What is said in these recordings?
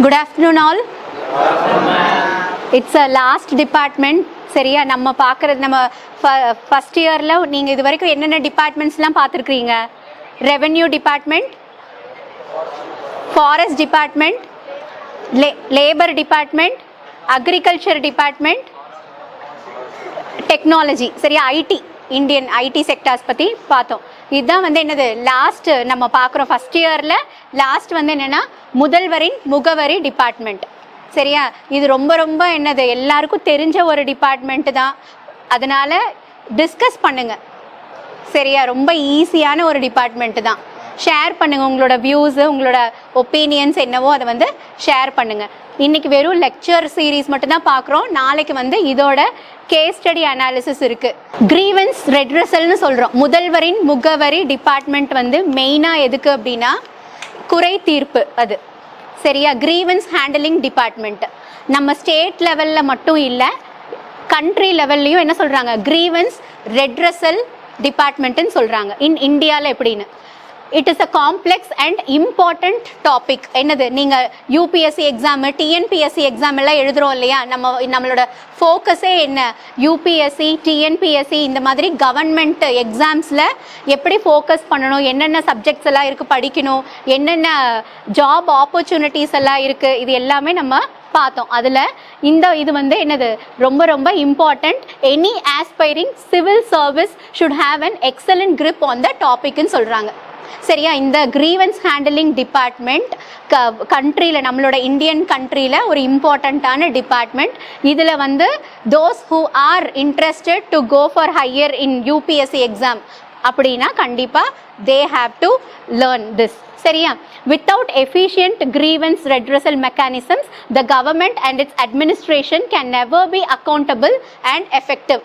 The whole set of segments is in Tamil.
Good afternoon all. It's a last department. சரியா, நம்ம பார்க்குறது நம்ம ஃபஸ்ட் இயரில் நீங்கள் இது வரைக்கும் என்னென்ன டிபார்ட்மெண்ட்ஸ்லாம் பார்த்துருக்குறீங்க? Revenue department, forest department, labour department, agriculture department, technology. சரியா, ஐடி, இந்தியன் ஐடி செக்டார்ஸ் பற்றி பார்த்தோம். இதுதான் வந்து என்னது லாஸ்ட் நம்ம பார்க்குறோம். ஃபஸ்ட் இயரில் லாஸ்ட் வந்து என்னென்னா முதல்வரின் முகவரி டிபார்ட்மெண்ட். சரியா, இது ரொம்ப ரொம்ப என்னது எல்லாருக்கும் தெரிஞ்ச ஒரு டிபார்ட்மெண்ட்டு தான். அதனால் டிஸ்கஸ் பண்ணுங்கள். சரியா, ரொம்ப ஈஸியான ஒரு டிபார்ட்மெண்ட்டு தான். ஷேர் பண்ணுங்கள் உங்களோட வியூஸு, உங்களோட ஒப்பீனியன்ஸ் என்னவோ அதை வந்து ஷேர் பண்ணுங்கள். இன்றைக்கி வெறும் லெக்சர் சீரீஸ் மட்டும்தான் பார்க்குறோம். நாளைக்கு வந்து இதோட கேஸ் ஸ்டடி அனாலிசிஸ் இருக்குது. கிரீவன்ஸ் ரெட்ரஸல்னு சொல்கிறோம். முதல்வரின் முகவரி டிபார்ட்மெண்ட் வந்து மெயினாக எதுக்கு அப்படின்னா குறை தீர்ப்பு. அது சரியா, கிரீவன்ஸ் ஹேண்டலிங் டிபார்ட்மெண்ட். நம்ம ஸ்டேட் லெவலில் மட்டும் இல்லை, கண்ட்ரி லெவல்லையும் என்ன சொல்கிறாங்க, கிரீவன்ஸ் ரெட்ரஸல் டிபார்ட்மெண்ட்டுன்னு சொல்கிறாங்க. இந்தியாவில் எப்படின்னு it is a complex and important topic. என்னது, நீங்கள் யூபிஎஸ்சி எக்ஸாமு, டிஎன்பிஎஸ்சி எக்ஸாம் எல்லாம் எழுதுகிறோம் இல்லையா, நம்மளோட ஃபோக்கஸே என்ன, யூபிஎஸ்சி, டிஎன்பிஎஸ்சி இந்த மாதிரி கவர்மெண்ட் எக்ஸாம்ஸில் எப்படி ஃபோக்கஸ் பண்ணணும், என்னென்ன சப்ஜெக்ட்ஸ் எல்லாம் இருக்குது படிக்கணும், என்னென்ன ஜாப் ஆப்பர்ச்சுனிட்டிஸ் எல்லாம் இருக்குது, இது எல்லாமே நம்ம பார்த்தோம். அதில் இது வந்து என்னது ரொம்ப ரொம்ப important. Any aspiring civil service should have an excellent grip on the டாபிக்னு சொல்கிறாங்க. சரியா, இந்த கிரீவன்ஸ் ஹேண்டலிங் டிபார்ட்மெண்ட் கண்ட்ரியில், நம்மளோட இந்தியன் கண்ட்ரியில் ஒரு இம்பார்ட்டண்ட்டான டிபார்ட்மெண்ட். இதில் வந்து those who are interested to go for higher in UPSC exam அப்படின்னா கண்டிப்பாக they have to learn this. சரியா, without efficient grievance redressal mechanisms, the government and its administration can never be accountable and effective.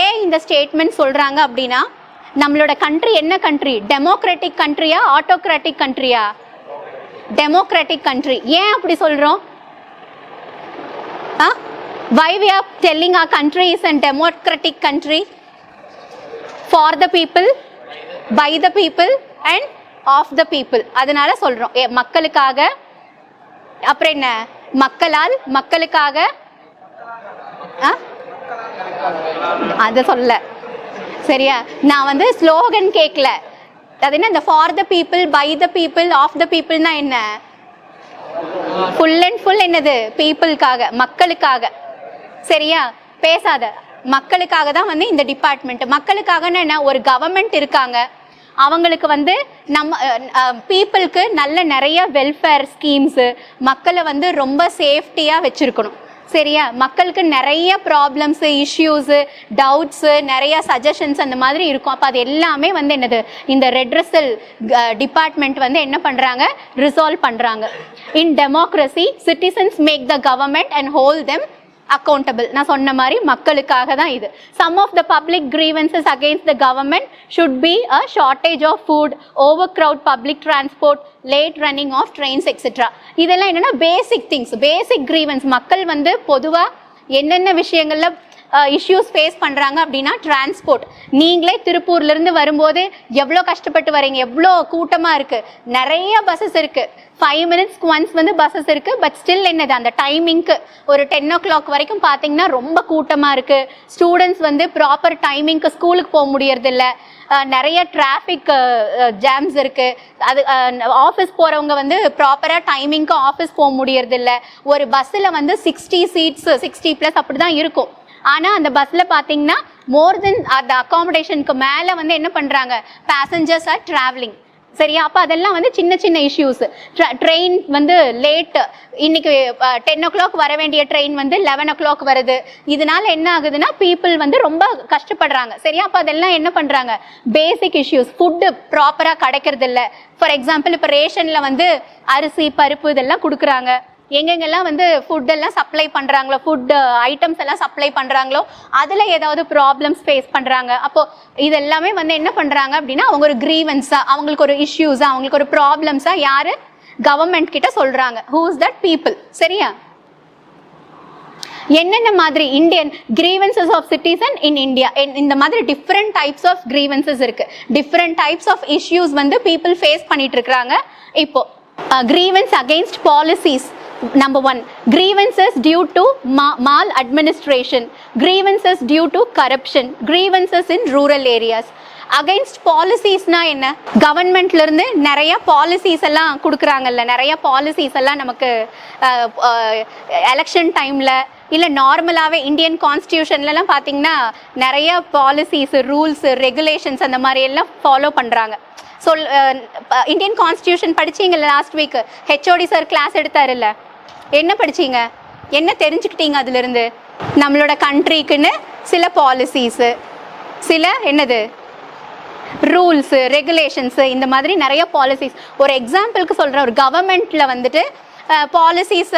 ஏன் இந்த ஸ்டேட்மெண்ட் சொல்கிறாங்க அப்படின்னா, நம்மளோட கண்ட்ரி என்ன கண்ட்ரி, டெமோக்ராட்டிக் கண்ட்ரியா ஆட்டோக்ராட்டிக் கண்ட்ரியா? Democratic country. ஏன் அப்படி சொல்கிறோம்? why we are telling our country is a democratic country? For the people, by the people and of the people. அதனால சொல்கிறோம் மக்களுக்காக. அப்புறம் என்ன, மக்களால், மக்களுக்காக. அதை சொல்ல சரியா, நான் வந்து ஸ்லோகன் கேட்கல. அது என்ன, இந்த for the people, by the people, of the பீப்புள்னா என்ன, ஃபுல் அண்ட் ஃபுல் என்னது பீப்புளுக்காக, மக்களுக்காக. சரியா, பேசாத, மக்களுக்காக தான் வந்து இந்த டிபார்ட்மெண்ட். மக்களுக்காகன்னு என்ன, ஒரு கவர்மெண்ட் இருக்காங்க, அவங்களுக்கு வந்து நம்ம பீப்புளுக்கு நல்ல நிறைய வெல்ஃபேர் ஸ்கீம்ஸு, மக்களை வந்து ரொம்ப சேஃப்டியாக வச்சுருக்கணும். சரியா, மக்களுக்கு நிறைய ப்ராப்ளம்ஸு, இஷ்யூஸு, டவுட்ஸு, நிறைய சஜஷன்ஸ் அந்த மாதிரி இருக்கும். அப்போ அது எல்லாமே வந்து என்னது இந்த ரெட்ரஸல் டிபார்ட்மெண்ட் வந்து என்ன பண்ணுறாங்க, ரிசால்வ் பண்ணுறாங்க. In democracy citizens make the government and hold them accountable. நான் சொன்ன மாதிரி மக்களுக்காக தான் இது. Some of the public grievances against the government should be a shortage of food, overcrowd public transport, late running of trains, etc. இதெல்லாம் என்னன்னா பேசிக் திங்ஸ், பேசிக் கிரீவன்ஸ். மக்கள் வந்து பொதுவாக என்னென்ன விஷயங்கள்ல இஷ்யூஸ் ஃபேஸ் பண்ணுறாங்க அப்படின்னா, டிரான்ஸ்போர்ட். நீங்களே திருப்பூர்லேருந்து வரும்போது எவ்வளோ கஷ்டப்பட்டு வரீங்க, எவ்வளோ கூட்டமாக இருக்குது, நிறைய பஸ்ஸஸ் இருக்குது, 5 minutesக்கு ஒன்ஸ் வந்து பஸ்ஸஸ் இருக்குது. பட் ஸ்டில் என்னது, அந்த டைமிங்க்கு ஒரு 10 o'clock வரைக்கும் பார்த்தீங்கன்னா ரொம்ப கூட்டமாக இருக்குது. ஸ்டூடெண்ட்ஸ் வந்து ப்ராப்பர் டைமிங்க்கு ஸ்கூலுக்கு போக முடியறதில்ல, நிறைய டிராஃபிக் ஜாம்ஸ் இருக்குது. அது ஆஃபீஸ் போகிறவங்க வந்து ப்ராப்பராக டைமிங்க்கு ஆஃபீஸ் போக முடியறதில்ல. ஒரு பஸ்ஸில் வந்து 60 seats, 60+ அப்படி தான் இருக்கும். ஆனால் அந்த பஸ்ஸில் பார்த்தீங்கன்னா மோர் தென் அந்த அகாமடேஷனுக்கு மேலே வந்து என்ன பண்ணுறாங்க, பேசஞ்சர்ஸ் ஆர் ட்ராவலிங். சரியா, அப்போ அதெல்லாம் வந்து சின்ன சின்ன இஷ்யூஸ். ட்ரெயின் வந்து லேட்டு, இன்னைக்கு 10 o'clock வர வேண்டிய ட்ரெயின் வந்து 11 o'clock வருது. இதனால என்ன ஆகுதுன்னா பீப்புள் வந்து ரொம்ப கஷ்டப்படுறாங்க. சரியா, அப்போ அதெல்லாம் என்ன பண்ணுறாங்க, பேசிக் இஷ்யூஸ். ஃபுட்டு ப்ராப்பராக கிடைக்கிறது இல்லை. ஃபார் எக்ஸாம்பிள், இப்போ ரேஷனில் வந்து அரிசி, பருப்பு இதெல்லாம் கொடுக்குறாங்க. எங்கெங்கெல்லாம் வந்து ஃபுட்டெல்லாம் சப்ளை பண்ணுறாங்களோ, ஃபுட் ஐட்டம்ஸ் எல்லாம் சப்ளை பண்ணுறாங்களோ அதில் ஏதாவது ப்ராப்ளம்ஸ் ஃபேஸ் பண்ணுறாங்க. அப்போது இது எல்லாமே வந்து என்ன பண்ணுறாங்க அப்படின்னா, அவங்க ஒரு கிரீவன்ஸாக, அவங்களுக்கு ஒரு இஷ்யூஸாக, அவங்களுக்கு ஒரு ப்ராப்ளம்ஸாக யார், கவர்மெண்ட் கிட்ட சொல்கிறாங்க. Who is that people? சரியா, என்னென்ன மாதிரி Indian grievances of citizen in India, இந்த மாதிரி டிஃப்ரெண்ட் டைப்ஸ் ஆஃப் கிரீவன்சஸ் இருக்குது. டிஃப்ரெண்ட் டைப்ஸ் ஆஃப் இஷ்யூஸ் வந்து பீப்புள் ஃபேஸ் பண்ணிட்டு இருக்கிறாங்க. இப்போது grievance against policies, Number 1, grievances due to maladministration, grievances due to corruption, grievances in rural areas. Against பாலிசிஸ்னா என்ன? கவர்மெண்ட்ல இருந்து நிறைய பாலிசிஸ் எல்லாம் கொடுக்குறாங்கல்ல, நிறைய பாலிசிஸ் எல்லாம் நமக்கு எலெக்ஷன் டைம்ல இல்லை நார்மலாகவே இந்தியன் கான்ஸ்டியூஷன்லலாம் பார்த்தீங்கன்னா நிறைய பாலிசிஸ், ரூல்ஸ், ரெகுலேஷன்ஸ் அந்த மாதிரி எல்லாம் ஃபாலோ பண்ணுறாங்க. ஸோ இந்தியன் கான்ஸ்டியூஷன் படிச்சிங்கல்ல last week HOD sir class எடுத்தாருல்ல, என்ன படிச்சீங்க, என்ன தெரிஞ்சுக்கிட்டீங்க அதுலேருந்து? நம்மளோட கண்ட்ரிக்குன்னு சில பாலிசிஸு, சில என்னது ரூல்ஸு, ரெகுலேஷன்ஸு, இந்த மாதிரி நிறைய பாலிசிஸ். ஒரு எக்ஸாம்பிளுக்கு சொல்கிறேன், ஒரு கவர்மெண்ட்டில் வந்துட்டு பாலிசிஸ்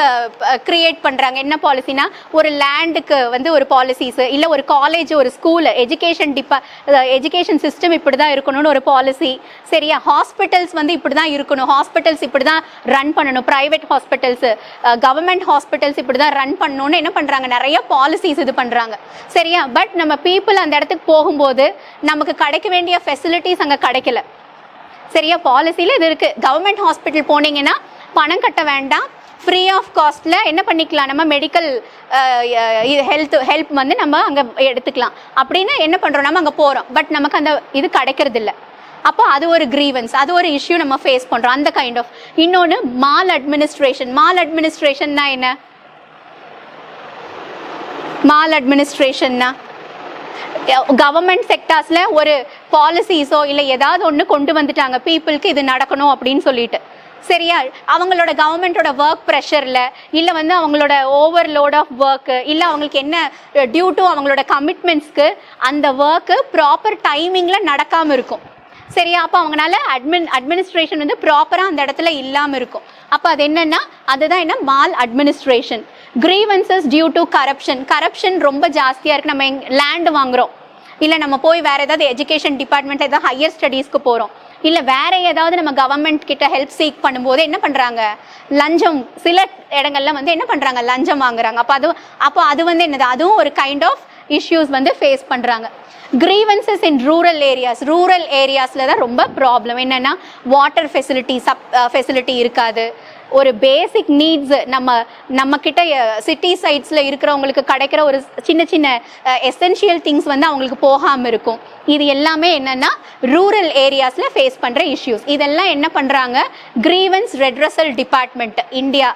க்ரியேட் பண்ணுறாங்க. என்ன பாலிசினா, ஒரு லேண்டுக்கு வந்து ஒரு பாலிசிஸு, இல்லை ஒரு காலேஜ், ஒரு ஸ்கூல், எஜுகேஷன் சிஸ்டம் இப்படி தான் இருக்கணும்னு ஒரு பாலிசி. சரியா? ஹாஸ்பிட்டல்ஸ் வந்து இப்படி தான் இருக்கணும், ஹாஸ்பிட்டல்ஸ் இப்படி தான் ரன் பண்ணணும், ப்ரைவேட் ஹாஸ்பிட்டல்ஸு, கவர்மெண்ட் ஹாஸ்பிட்டல்ஸ் இப்படி தான் ரன் பண்ணணும்னு என்ன பண்ணுறாங்க, நிறைய பாலிசிஸ் இது பண்ணுறாங்க. சரியா? பட் நம்ம பீப்புள் அந்த இடத்துக்கு போகும்போது நமக்கு கிடைக்க வேண்டிய ஃபெசிலிட்டிஸ் அங்கே கிடைக்கல. சரியா? பாலிசியில் இது இருக்குது. கவர்மெண்ட் ஹாஸ்பிட்டல் போனீங்கன்னா பணம் கட்ட வேண்டாம், ஃப்ரீ ஆஃப் காஸ்ட்டில் என்ன பண்ணிக்கலாம், நம்ம மெடிக்கல் ஹெல்ப் வந்து நம்ம அங்கே எடுத்துக்கலாம் அப்படின்னு என்ன பண்ணுறோம், நம்ம அங்கே போகிறோம். பட் நமக்கு அந்த இது கிடைக்கிறது இல்லை. அப்போ அது ஒரு கிரீவன்ஸ், அது ஒரு இஷ்யூ நம்ம ஃபேஸ் பண்ணுறோம், அந்த கைண்ட் ஆஃப். இன்னொன்று மால் அட்மினிஸ்ட்ரேஷன்னா என்ன? மால் அட்மினிஸ்ட்ரேஷன்னா கவர்மெண்ட் செக்டார்ஸில் ஒரு பாலிசிஸோ இல்லை ஏதாவது ஒன்று கொண்டு வந்துட்டாங்க, பீப்புளுக்கு இது நடக்கணும் அப்படின்னு சொல்லிட்டு. சரியா? அவங்களோட கவர்மெண்ட்டோட ஒர்க் ப்ரெஷரில், இல்லை வந்து அவங்களோட ஓவர்லோட் ஆஃப் ஒர்க்கு, இல்லை அவங்களுக்கு என்ன டியூ டு அவங்களோட கமிட்மெண்ட்ஸ்க்கு அந்த ஒர்க்கு ப்ராப்பர் டைமிங்கில் நடக்காமல் இருக்கும். சரியா? அப்போ அவங்களால அட்மினிஸ்ட்ரேஷன் வந்து ப்ராப்பராக அந்த இடத்துல இல்லாமல் இருக்கும். அப்போ அது என்னென்னா, அதுதான் என்ன, maladministration. Grievances due to corruption ரொம்ப ஜாஸ்தியாக இருக்குது. நம்ம லேண்டு வாங்குகிறோம், இல்லை நம்ம போய் வேறு ஏதாவது எஜுகேஷன் டிபார்ட்மெண்ட், ஏதாவது ஹையர் ஸ்டடீஸ்க்கு போகிறோம், இல்லை வேற ஏதாவது நம்ம கவர்மெண்ட் கிட்ட ஹெல்ப் சீக் பண்ணும்போது என்ன பண்ணுறாங்க, லஞ்சம், சில இடங்கள்ல வந்து என்ன பண்ணுறாங்க, லஞ்சம் வாங்குறாங்க. அப்போ அது வந்து என்னது, அதுவும் ஒரு கைண்ட் ஆஃப் இஷ்யூஸ் வந்து ஃபேஸ் பண்ணுறாங்க. கிரீவன்சஸ் இன் ரூரல் ஏரியாஸில் தான் ரொம்ப ப்ராப்ளம். என்னென்னா வாட்டர் ஃபெசிலிட்டி இருக்காது, ஒரு பேசிக் நீட்ஸ் நம்ம கிட்ட சிட்டி சைட்ஸில் இருக்கிறவங்களுக்கு கிடைக்கிற ஒரு சின்ன எசென்ஷியல் திங்ஸ் வந்து அவங்களுக்கு போகாமல் இருக்கும். இது எல்லாமே என்னென்னா ரூரல் ஏரியாஸில் ஃபேஸ் பண்ணுற இஷ்யூஸ். இதெல்லாம் என்ன பண்ணுறாங்க, கிரீவன்ஸ் ரெட்ரஸல் டிபார்ட்மெண்ட் இந்தியா,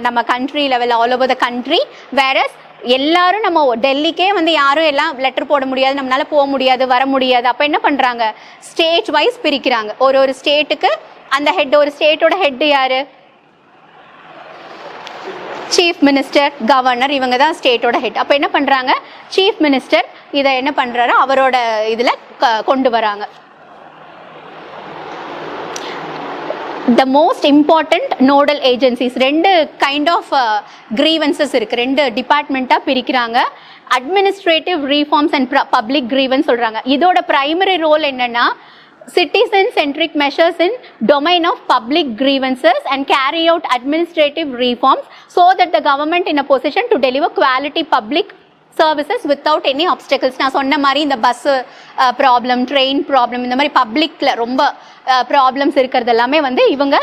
நம்ம country level, all over the country. Whereas எல்லாரும் நம்ம டெல்லிக்கே வந்து யாரும் எல்லாம் லெட்டர் போட முடியாது, நம்மளால போக முடியாது, வர முடியாது. அப்போ என்ன பண்ணுறாங்க, ஸ்டேட் வைஸ் பிரிக்கிறாங்க. ஒரு ஸ்டேட்டுக்கு அந்த ஹெட், ஒரு ஸ்டேட்டோட ஹெட் யாரு, சீஃப் மினிஸ்டர், கவர்னர், இவங்க தான் ஸ்டேட்டோட ஹெட். அப்போ என்ன பண்ணுறாங்க, சீஃப் மினிஸ்டர் இதை என்ன பண்ணுறாரோ அவரோட இதில் கொண்டு வராங்க. the most important nodal agencies, ரெண்டு கைண்ட் ஆஃப் கிரீவன்சஸ் இருக்குது, ரெண்டு டிபார்ட்மெண்ட்டாக பிரிக்கிறாங்க. Administrative reforms and public grievance சொல்கிறாங்க. இதோட ப்ரைமரி ரோல் என்னென்னா, citizen-centric measures in domain of public grievances and carry out administrative reforms so that the government in a position to deliver quality public services without any obstacles. நான் சொன்ன மாதிரி இந்த பஸ் ப்ராப்ளம், ட்ரெயின் ப்ராப்ளம், இந்த மாதிரி பப்ளிக்கில் ரொம்ப ப்ராப்ளம்ஸ் இருக்கிறது எல்லாமே வந்து இவங்க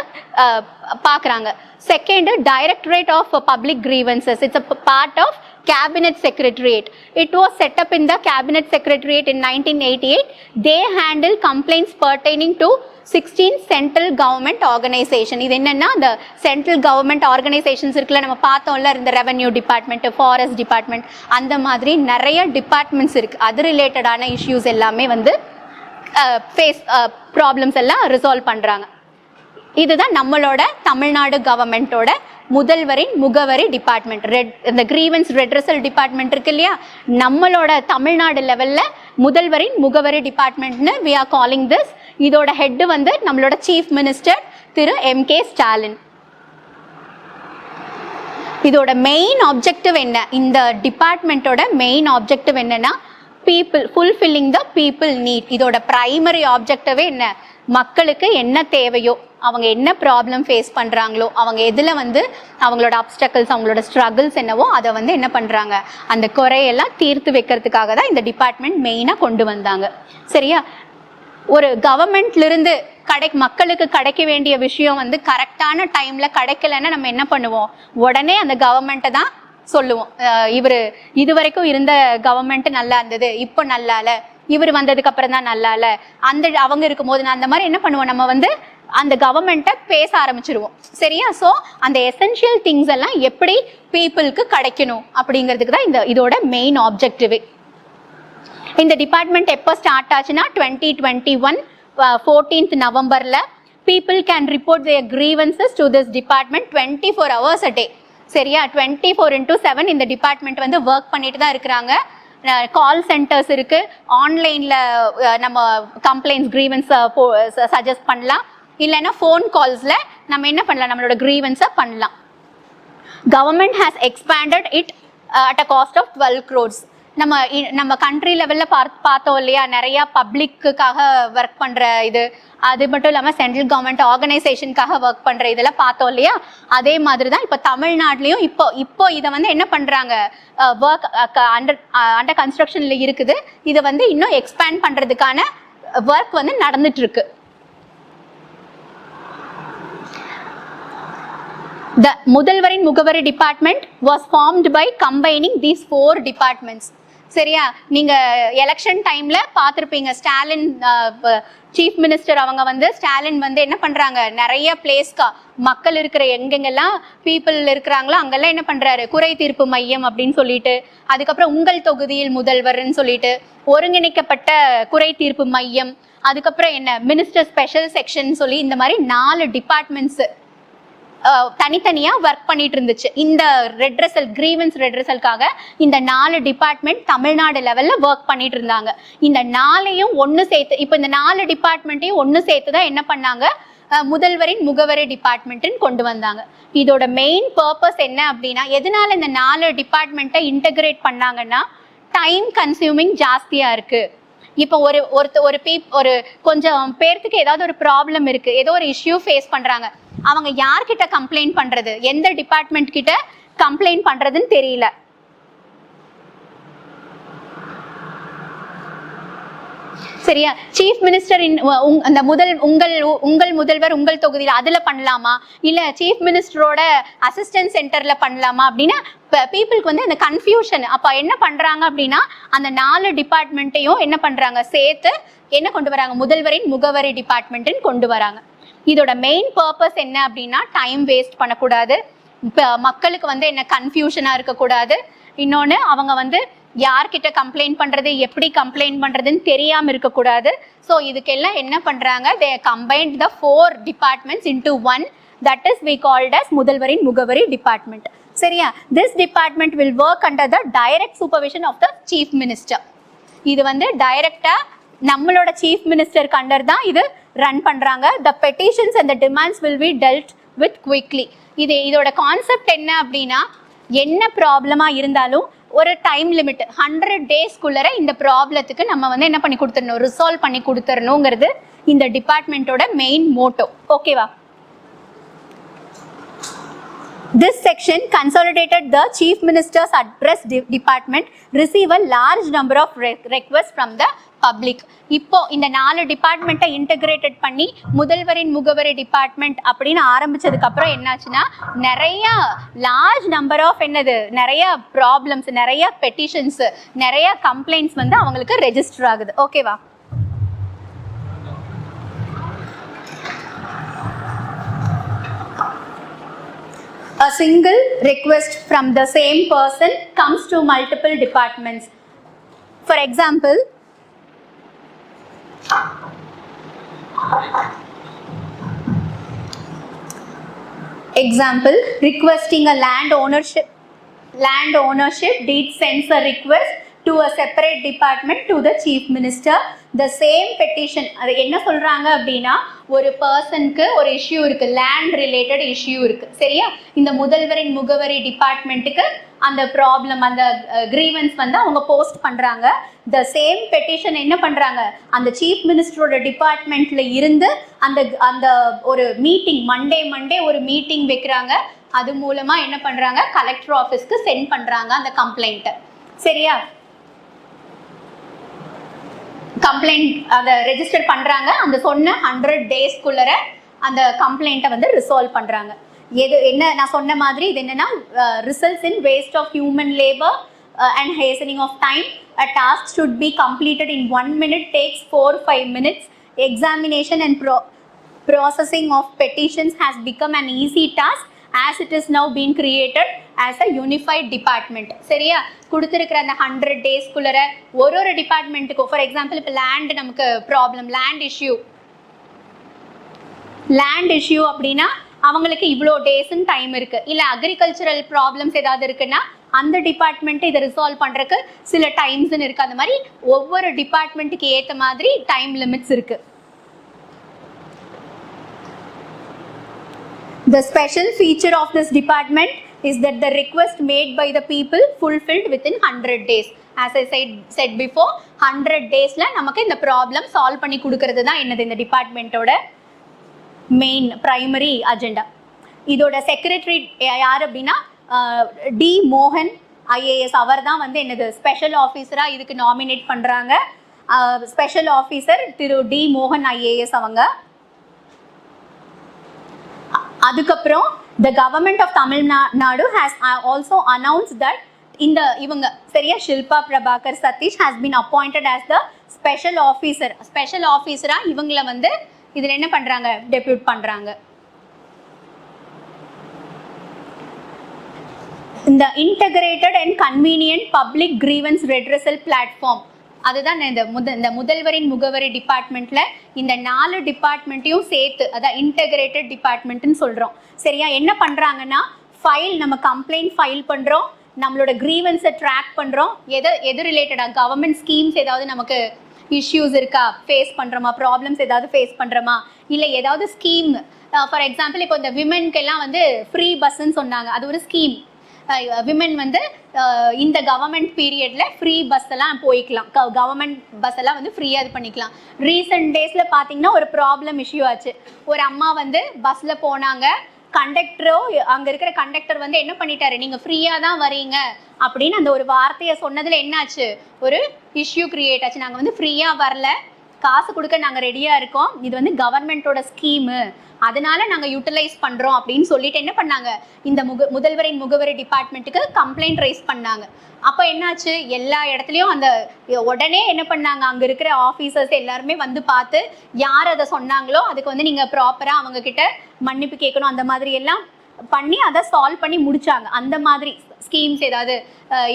பார்க்குறாங்க. Second, directorate of public grievances. It's a part of Cabinet Secretariat. It was set up in the Cabinet Secretariat in 1988. They handle complaints pertaining to 16 central government organization. இது என்னன்னா, the central government organizations இருக்குல்ல, நம்ம பார்த்தோம்ல, இந்த ரெவென்யூ டிபார்ட்மெண்ட், ஃபாரஸ்ட் டிபார்ட்மெண்ட், அந்த மாதிரி நிறைய டிபார்ட்மெண்ட்ஸ் இருக்குது. அது ரிலேட்டடான இஷ்யூஸ் எல்லாமே வந்து ப்ராப்ளம்ஸ் எல்லாம் ரிசால்வ் பண்ணுறாங்க. இதுதான் நம்மளோட தமிழ்நாடு கவர்மெண்ட்டோட முதல்வரின் முகவரி டிபார்ட்மெண்ட். இந்த கிரீவன்ஸ் ரெட்ரஸல் டிபார்ட்மெண்ட் இருக்கு இல்லையா, நம்மளோட தமிழ்நாடு லெவலில் முதல்வரின் முகவரி டிபார்ட்மெண்ட்னு we are calling this. இதோட ஹெட் வந்து நம்மளோட சீஃப் மினிஸ்டர் திரு M.K. ஸ்டாலின். இதோட மெயின் ஆப்ஜெக்டிவ் என்ன, இந்த டிபார்ட்மெண்ட்டோட மெயின் ஆப்ஜெக்டிவ் என்னன்னா, people, fulfilling the people need. இதோட ப்ரைமரி ஆப்ஜெக்டிவே என்ன, மக்களுக்கு என்ன தேவையோ, அவங்க என்ன ப்ராப்ளம் ஃபேஸ் பண்ணுறாங்களோ, அவங்க எதில் வந்து அவங்களோட அப்டக்கல்ஸ், அவங்களோட ஸ்ட்ரகிள்ஸ் என்னவோ அதை வந்து என்ன பண்ணுறாங்க, அந்த குறையெல்லாம் தீர்த்து வைக்கிறதுக்காக தான் இந்த டிபார்ட்மெண்ட் மெயினாக கொண்டு வந்தாங்க. சரியா? ஒரு கவர்மெண்ட்ல இருந்து மக்களுக்கு கிடைக்க வேண்டிய விஷயம் வந்து கரெக்டான டைம்ல கிடைக்கலன்னா நம்ம என்ன பண்ணுவோம், உடனே அந்த கவர்மெண்ட்டை தான் சொல்லுவோம். இது வரைக்கும் இருந்த கவர்மெண்ட் நல்லா இருந்தது, இப்போ நல்லா இல்ல, இவர் வந்ததுக்கு அப்புறம் தான் நல்லா இல்ல, அவங்க இருக்கும்போது நான் அந்த மாதிரி என்ன பண்ணுவோம், நம்ம வந்து அந்த கவர்மெண்ட்டை பேச ஆரம்பிச்சிருவோம். சரியா? ஸோ அந்த எசென்ஷியல் திங்ஸ் எல்லாம் எப்படி பீப்புளுக்கு கிடைக்கணும் அப்படிங்கிறதுக்கு தான் இதோட மெயின் ஆப்ஜெக்டிவ். இந்த டிபார்ட்மெண்ட் எப்போ ஸ்டார்ட் ஆச்சுன்னா 2021 14th நவம்பர்ல people can report their grievances to this department 24 hours a day. சரியா? 24/7 இந்த டிபார்ட்மெண்ட் வந்து ஒர்க் பண்ணிட்டு தான் இருக்கிறாங்க. கால் சென்டர்ஸ் இருக்கு, ஆன்லைன்ல நம்ம கம்ப்ளைண்ட்ஸ் கிரீவன்ஸ் சஜஸ்ட் பண்ணலாம், இல்லைன்னா ஃபோன் கால்ஸ்ல நம்ம என்ன பண்ணலாம், நம்மளோட கிரீவன்ஸை பண்ணலாம். Government has expended it at a cost of 12 crores. நம்ம கண்ட்ரி லெவலில் பார்த்தோம் இல்லையா, நிறைய பப்ளிக்குக்காக ஒர்க் பண்ணுற இது, அது மட்டும் இல்லாமல் சென்ட்ரல் கவர்மெண்ட் ஆர்கனைசேஷனுக்காக ஒர்க் பண்ணுற இதெல்லாம் பார்த்தோம் இல்லையா, அதே மாதிரி தான் இப்போ தமிழ்நாட்டிலையும் இப்போ இதை வந்து என்ன பண்ணுறாங்க, ஒர்க் அண்டர் கன்ஸ்ட்ரக்ஷனில் இருக்குது. இதை வந்து இன்னும் எக்ஸ்பேண்ட் பண்ணுறதுக்கான ஒர்க் வந்து நடந்துட்டு இருக்கு. The முதல்வரின் முகவரி department was formed by combining these 4 departments. சரியா? நீங்க எலெக்ஷன் டைம்ல பார்த்துருப்பீங்க, ஸ்டாலின் சீஃப் மினிஸ்டர் அவங்க வந்து ஸ்டாலின் வந்து என்ன பண்றாங்க, நிறைய பிளேஸ்க்கா மக்கள் இருக்கிற எங்கெங்கெல்லாம் பீப்புள் இருக்கிறாங்களோ அங்கெல்லாம் என்ன பண்றாரு, குறை தீர்ப்பு மையம் அப்படின்னு சொல்லிட்டு, அதுக்கப்புறம் உங்கள் தொகுதியில் முதல்வர்னு சொல்லிட்டு ஒருங்கிணைக்கப்பட்ட குறை தீர்ப்பு மையம், அதுக்கப்புறம் என்ன மினிஸ்டர் ஸ்பெஷல் செக்ஷன் சொல்லி இந்த மாதிரி 4 டிபார்ட்மெண்ட்ஸ் தனித்தனியா ஒர்க் பண்ணிட்டு இருந்துச்சு. இந்த கிரீவன்ஸ் ரெட்ரஸலுக்காக இந்த 4 டிபார்ட்மெண்ட் தமிழ்நாடு லெவல்ல ஒர்க் பண்ணிட்டு இருந்தாங்க. இந்த 4ஐயும் ஒன்னு சேர்த்து, இப்போ இந்த 4 டிபார்ட்மெண்ட்டையும் ஒன்னு சேர்த்து தான் என்ன பண்ணாங்க, முதல்வரின் முகவரி டிபார்ட்மெண்ட்னு கொண்டு வந்தாங்க. இதோட மெயின் பர்பஸ் என்ன அப்படின்னா, எதனால இந்த 4 டிபார்ட்மெண்ட்டை இன்டகிரேட் பண்ணாங்கன்னா, டைம் கன்சியூமிங் ஜாஸ்தியா இருக்கு. இப்போ ஒரு கொஞ்சம் பேர்த்துக்கு ஏதாவது ஒரு ப்ராப்ளம் இருக்கு, ஏதோ ஒரு இஷ்யூ ஃபேஸ் பண்றாங்க, அவங்க யார்கிட்ட கம்ப்ளைண்ட் பண்றது, எந்த டிபார்ட்மெண்ட் கிட்ட கம்ப்ளைண்ட் பண்றதுன்னு தெரியல. சரியா? சீஃப் மினிஸ்டர் அந்த உங்கள் முதல்வர் உங்கள் தொகுதியில் அதுல பண்ணலாமா, இல்ல சீஃப் மினிஸ்டரோட அசிஸ்டன்ட் சென்டர்ல பண்ணலாமா அப்படின்னா பீப்புளுக்கு வந்து அந்த கன்ஃபியூஷன். அப்ப என்ன பண்றாங்க அப்படின்னா, அந்த 4 டிபார்ட்மெண்ட்டையும் என்ன பண்றாங்க, சேர்த்து என்ன கொண்டு வராங்க, முதல்வரின் முகவரி டிபார்ட்மெண்ட்னு கொண்டு வராங்க. இதோட மெயின் பர்பஸ் என்ன அப்படின்னா, டைம் வேஸ்ட் பண்ணக்கூடாது, மக்களுக்கு வந்து என்ன கன்ஃபியூஷனா இருக்கக்கூடாது, இன்னொன்னு அவங்க வந்து யார்கிட்ட கம்ப்ளைண்ட் பண்றது, எப்படி கம்ப்ளைண்ட் பண்றதுன்னு தெரியாம இருக்கக்கூடாது. ஸோ இதுக்கெல்லாம் என்ன பண்றாங்க, they combined the 4 departments into one, that is we called as முதல்வரின் முகவரி டிபார்ட்மெண்ட். சரியா? this department will work under the direct supervision of the chief minister. இது வந்து டைரக்டா நம்மளோட சீஃப் மினிஸ்டருக்கு அண்டர் தான் இது ரன் பண்றாங்க. the petitions and the demands will be dealt with quickly. இதோட கான்செப்ட் என்ன அப்படின்னா, என்ன ப்ராப்ளமா இருந்தாலும் ஒரு டைம் லிமிட் 100 daysக்குள்ளர இந்த ப்ராப்ளத்துக்கு நம்ம வந்து என்ன பண்ணி கொடுத்துடணும், ரிசால்வ் பண்ணி கொடுத்துடணுங்கிறது இந்த டிபார்ட்மெண்ட்டோட மெயின் மோட்டோ. ஓகேவா? This section consolidated the Chief Minister's Address Department receive a large number of requests from the public. இப்போ இந்த 4 டிபார்ட்மெண்ட்டை இன்டகிரேட்டட் பண்ணி முதல்வரின் முகவரி டிபார்ட்மெண்ட் அப்படின்னு ஆரம்பிச்சதுக்கு அப்புறம் என்னாச்சுன்னா, நிறைய லார்ஜ் நம்பர் ஆஃப் நிறைய ப்ராப்ளம்ஸ், நிறைய பெட்டிஷன்ஸ், நிறைய கம்ப்ளைண்ட்ஸ் வந்து அவங்களுக்கு ரெஜிஸ்டர் ஆகுது. ஓகேவா? A single request from the same person comes to multiple departments. For example, requesting a land ownership deed sends a request to a separate department to the chief minister. The same petition, அது என்ன சொல்றாங்க அப்படின்னா, ஒரு பர்சனுக்கு ஒரு இஷ்யூ இருக்கு, லேண்ட் ரிலேட்டட் இஷ்யூ இருக்கு. சரியா? இந்த முதல்வரின் முகவரி டிபார்ட்மெண்ட்டுக்கு அந்த ப்ராப்ளம், அந்த கிரீவன்ஸ் வந்து அவங்க போஸ்ட் பண்றாங்க. த சேம் பெட்டிஷன் என்ன பண்றாங்க, அந்த சீஃப் மினிஸ்டரோட டிபார்ட்மெண்ட்ல இருந்து அந்த ஒரு மீட்டிங் மண்டே ஒரு மீட்டிங் வைக்கிறாங்க. அது மூலமா என்ன பண்றாங்க, கலெக்டர் ஆஃபீஸ்க்கு சென்ட் பண்றாங்க அந்த கம்ப்ளைண்ட். சரியா? கம்ப்ளைண்ட் அதை ரெஜிஸ்டர் பண்ணுறாங்க. அந்த சொன்ன 100 டேஸ்க்குள்ளே அந்த கம்ப்ளைண்ட்டை வந்து ரிசால்வ் பண்ணுறாங்க. எது என்ன நான் சொன்ன மாதிரி இது என்னென்னா results in waste of human labour and hastening of time. A task should be completed in 1 minute takes 4-5 minutes. Examination and processing of petitions has become an easy task as it is now being created as a unified department. சரியா? கொடுத்திருக்கிற அந்த 100 டேஸ்க்குள்ளே ஒரு டிபார்ட்மெண்ட்டுக்கு, ஃபார் எக்ஸாம்பிள் இப்போ லேண்ட் நமக்கு ப்ராப்ளம், லேண்ட் இஷ்யூ அப்படின்னா அவங்களுக்கு இவ்வளோ டேஸ்ன்னு டைம் இருக்குது. இல்லை அக்ரிகல்ச்சரல் ப்ராப்ளம்ஸ் ஏதாவது இருக்குன்னா அந்த டிபார்ட்மெண்ட்டு இதை ரிசால்வ் பண்ணுறதுக்கு சில டைம்ஸ்ன்னு இருக்குது. அந்த மாதிரி ஒவ்வொரு டிபார்ட்மெண்ட்டுக்கு ஏற்ற மாதிரி டைம் லிமிட்ஸ் இருக்குது. The special feature of this department is that the request made by the people fulfilled within 100 days. As I said before, 100 daysல நமக்கு இந்த ப்ராப்ளம் சால்வ் பண்ணி கொடுக்கறது தான் என்னது இந்த டிபார்ட்மெண்ட்டோட மெயின் பிரைமரி அஜெண்டா. இதோட செக்ரட்டரி யார் அப்படின்னா டி மோகன் ஐஏஎஸ். அவர் தான் வந்து என்னது ஸ்பெஷல் ஆஃபீஸராக இதுக்கு நாமினேட் பண்ணுறாங்க. ஸ்பெஷல் ஆஃபீஸர் திரு டி மோகன் ஐஏஎஸ் அவங்க. அதுக்கப்புறம் the government of Tamil Nadu has also announce that இந்த இவங்க சரியா Shilpa Prabhakar Satish has been appointed as the special officer. Special ஆஃபீஸராக இவங்களை வந்து இதில் என்ன பண்ணுறாங்க, டெபியூட் பண்ணுறாங்க. இந்த integrated and convenient public grievance redressal platform, அதுதான் இந்த முதல்வரின் முகவரி டிபார்ட்மெண்ட்டில் இந்த 4 டிபார்ட்மெண்ட்டையும் சேர்த்து அதான் இன்டகிரேட்டட் டிபார்ட்மெண்ட்னு சொல்கிறோம். சரியா? என்ன பண்ணுறாங்கன்னா ஃபைல் நம்ம கம்ப்ளைண்ட் ஃபைல் பண்ணுறோம், நம்மளோட கிரீவன்ஸை ட்ராக் பண்ணுறோம். எது ரிலேட்டடாக கவர்மெண்ட் ஸ்கீம்ஸ் ஏதாவது நமக்கு இஷ்யூஸ் இருக்கா, ஃபேஸ் பண்ணுறோமா, ப்ராப்ளம்ஸ் ஏதாவது ஃபேஸ் பண்ணுறோமா, இல்லை ஏதாவது ஸ்கீம் ஃபார் எக்ஸாம்பிள் இப்போ இந்த விமென்க்கெல்லாம் வந்து ஃப்ரீ பஸ்ன்னு சொன்னாங்க, அது ஒரு ஸ்கீம். விமென் வந்து இந்த கவர்மெண்ட் பீரியடில் ஃப்ரீ பஸ் எல்லாம் போய்க்கலாம், கவர்மெண்ட் பஸ் எல்லாம் வந்து ஃப்ரீயாக இது பண்ணிக்கலாம். ரீசெண்ட் டேஸில் பார்த்தீங்கன்னா ஒரு ப்ராப்ளம் இஷ்யூ ஆச்சு. ஒரு அம்மா வந்து பஸ்ஸில் போனாங்க, கண்டக்டரோ அங்கே இருக்கிற கண்டக்டர் வந்து என்ன பண்ணிட்டாரு, நீங்கள் ஃப்ரீயாக தான் வரீங்க அப்படின்னு அந்த ஒரு வார்த்தையை சொன்னதில் என்னாச்சு, ஒரு இஷ்யூ கிரியேட் ஆச்சு. நாங்கள் வந்து ஃப்ரீயாக வரல, காசு கொடுக்க நாங்கள் ரெடியாக இருக்கோம், இது வந்து கவர்மெண்ட்டோட ஸ்கீமு, அதனால நாங்கள் யூட்டிலைஸ் பண்ணுறோம் அப்படின்னு சொல்லிட்டு என்ன பண்ணாங்க, இந்த முதல்வரின் முகவரி டிபார்ட்மெண்ட்டுக்கு கம்ப்ளைண்ட் ரைஸ் பண்ணாங்க. அப்போ என்னாச்சு, எல்லா இடத்துலையும் அந்த உடனே என்ன பண்ணாங்க, அங்கே இருக்கிற ஆஃபீஸர்ஸ் எல்லாருமே வந்து பார்த்து யார் அதை சொன்னாங்களோ அதுக்கு வந்து நீங்கள் ப்ராப்பராக அவங்கக்கிட்ட மன்னிப்பு கேட்கணும், அந்த மாதிரி எல்லாம் பண்ணி அதை சால்வ் பண்ணி முடிச்சாங்க. அந்த மாதிரி ஸ்கீம்ஸ் ஏதாவது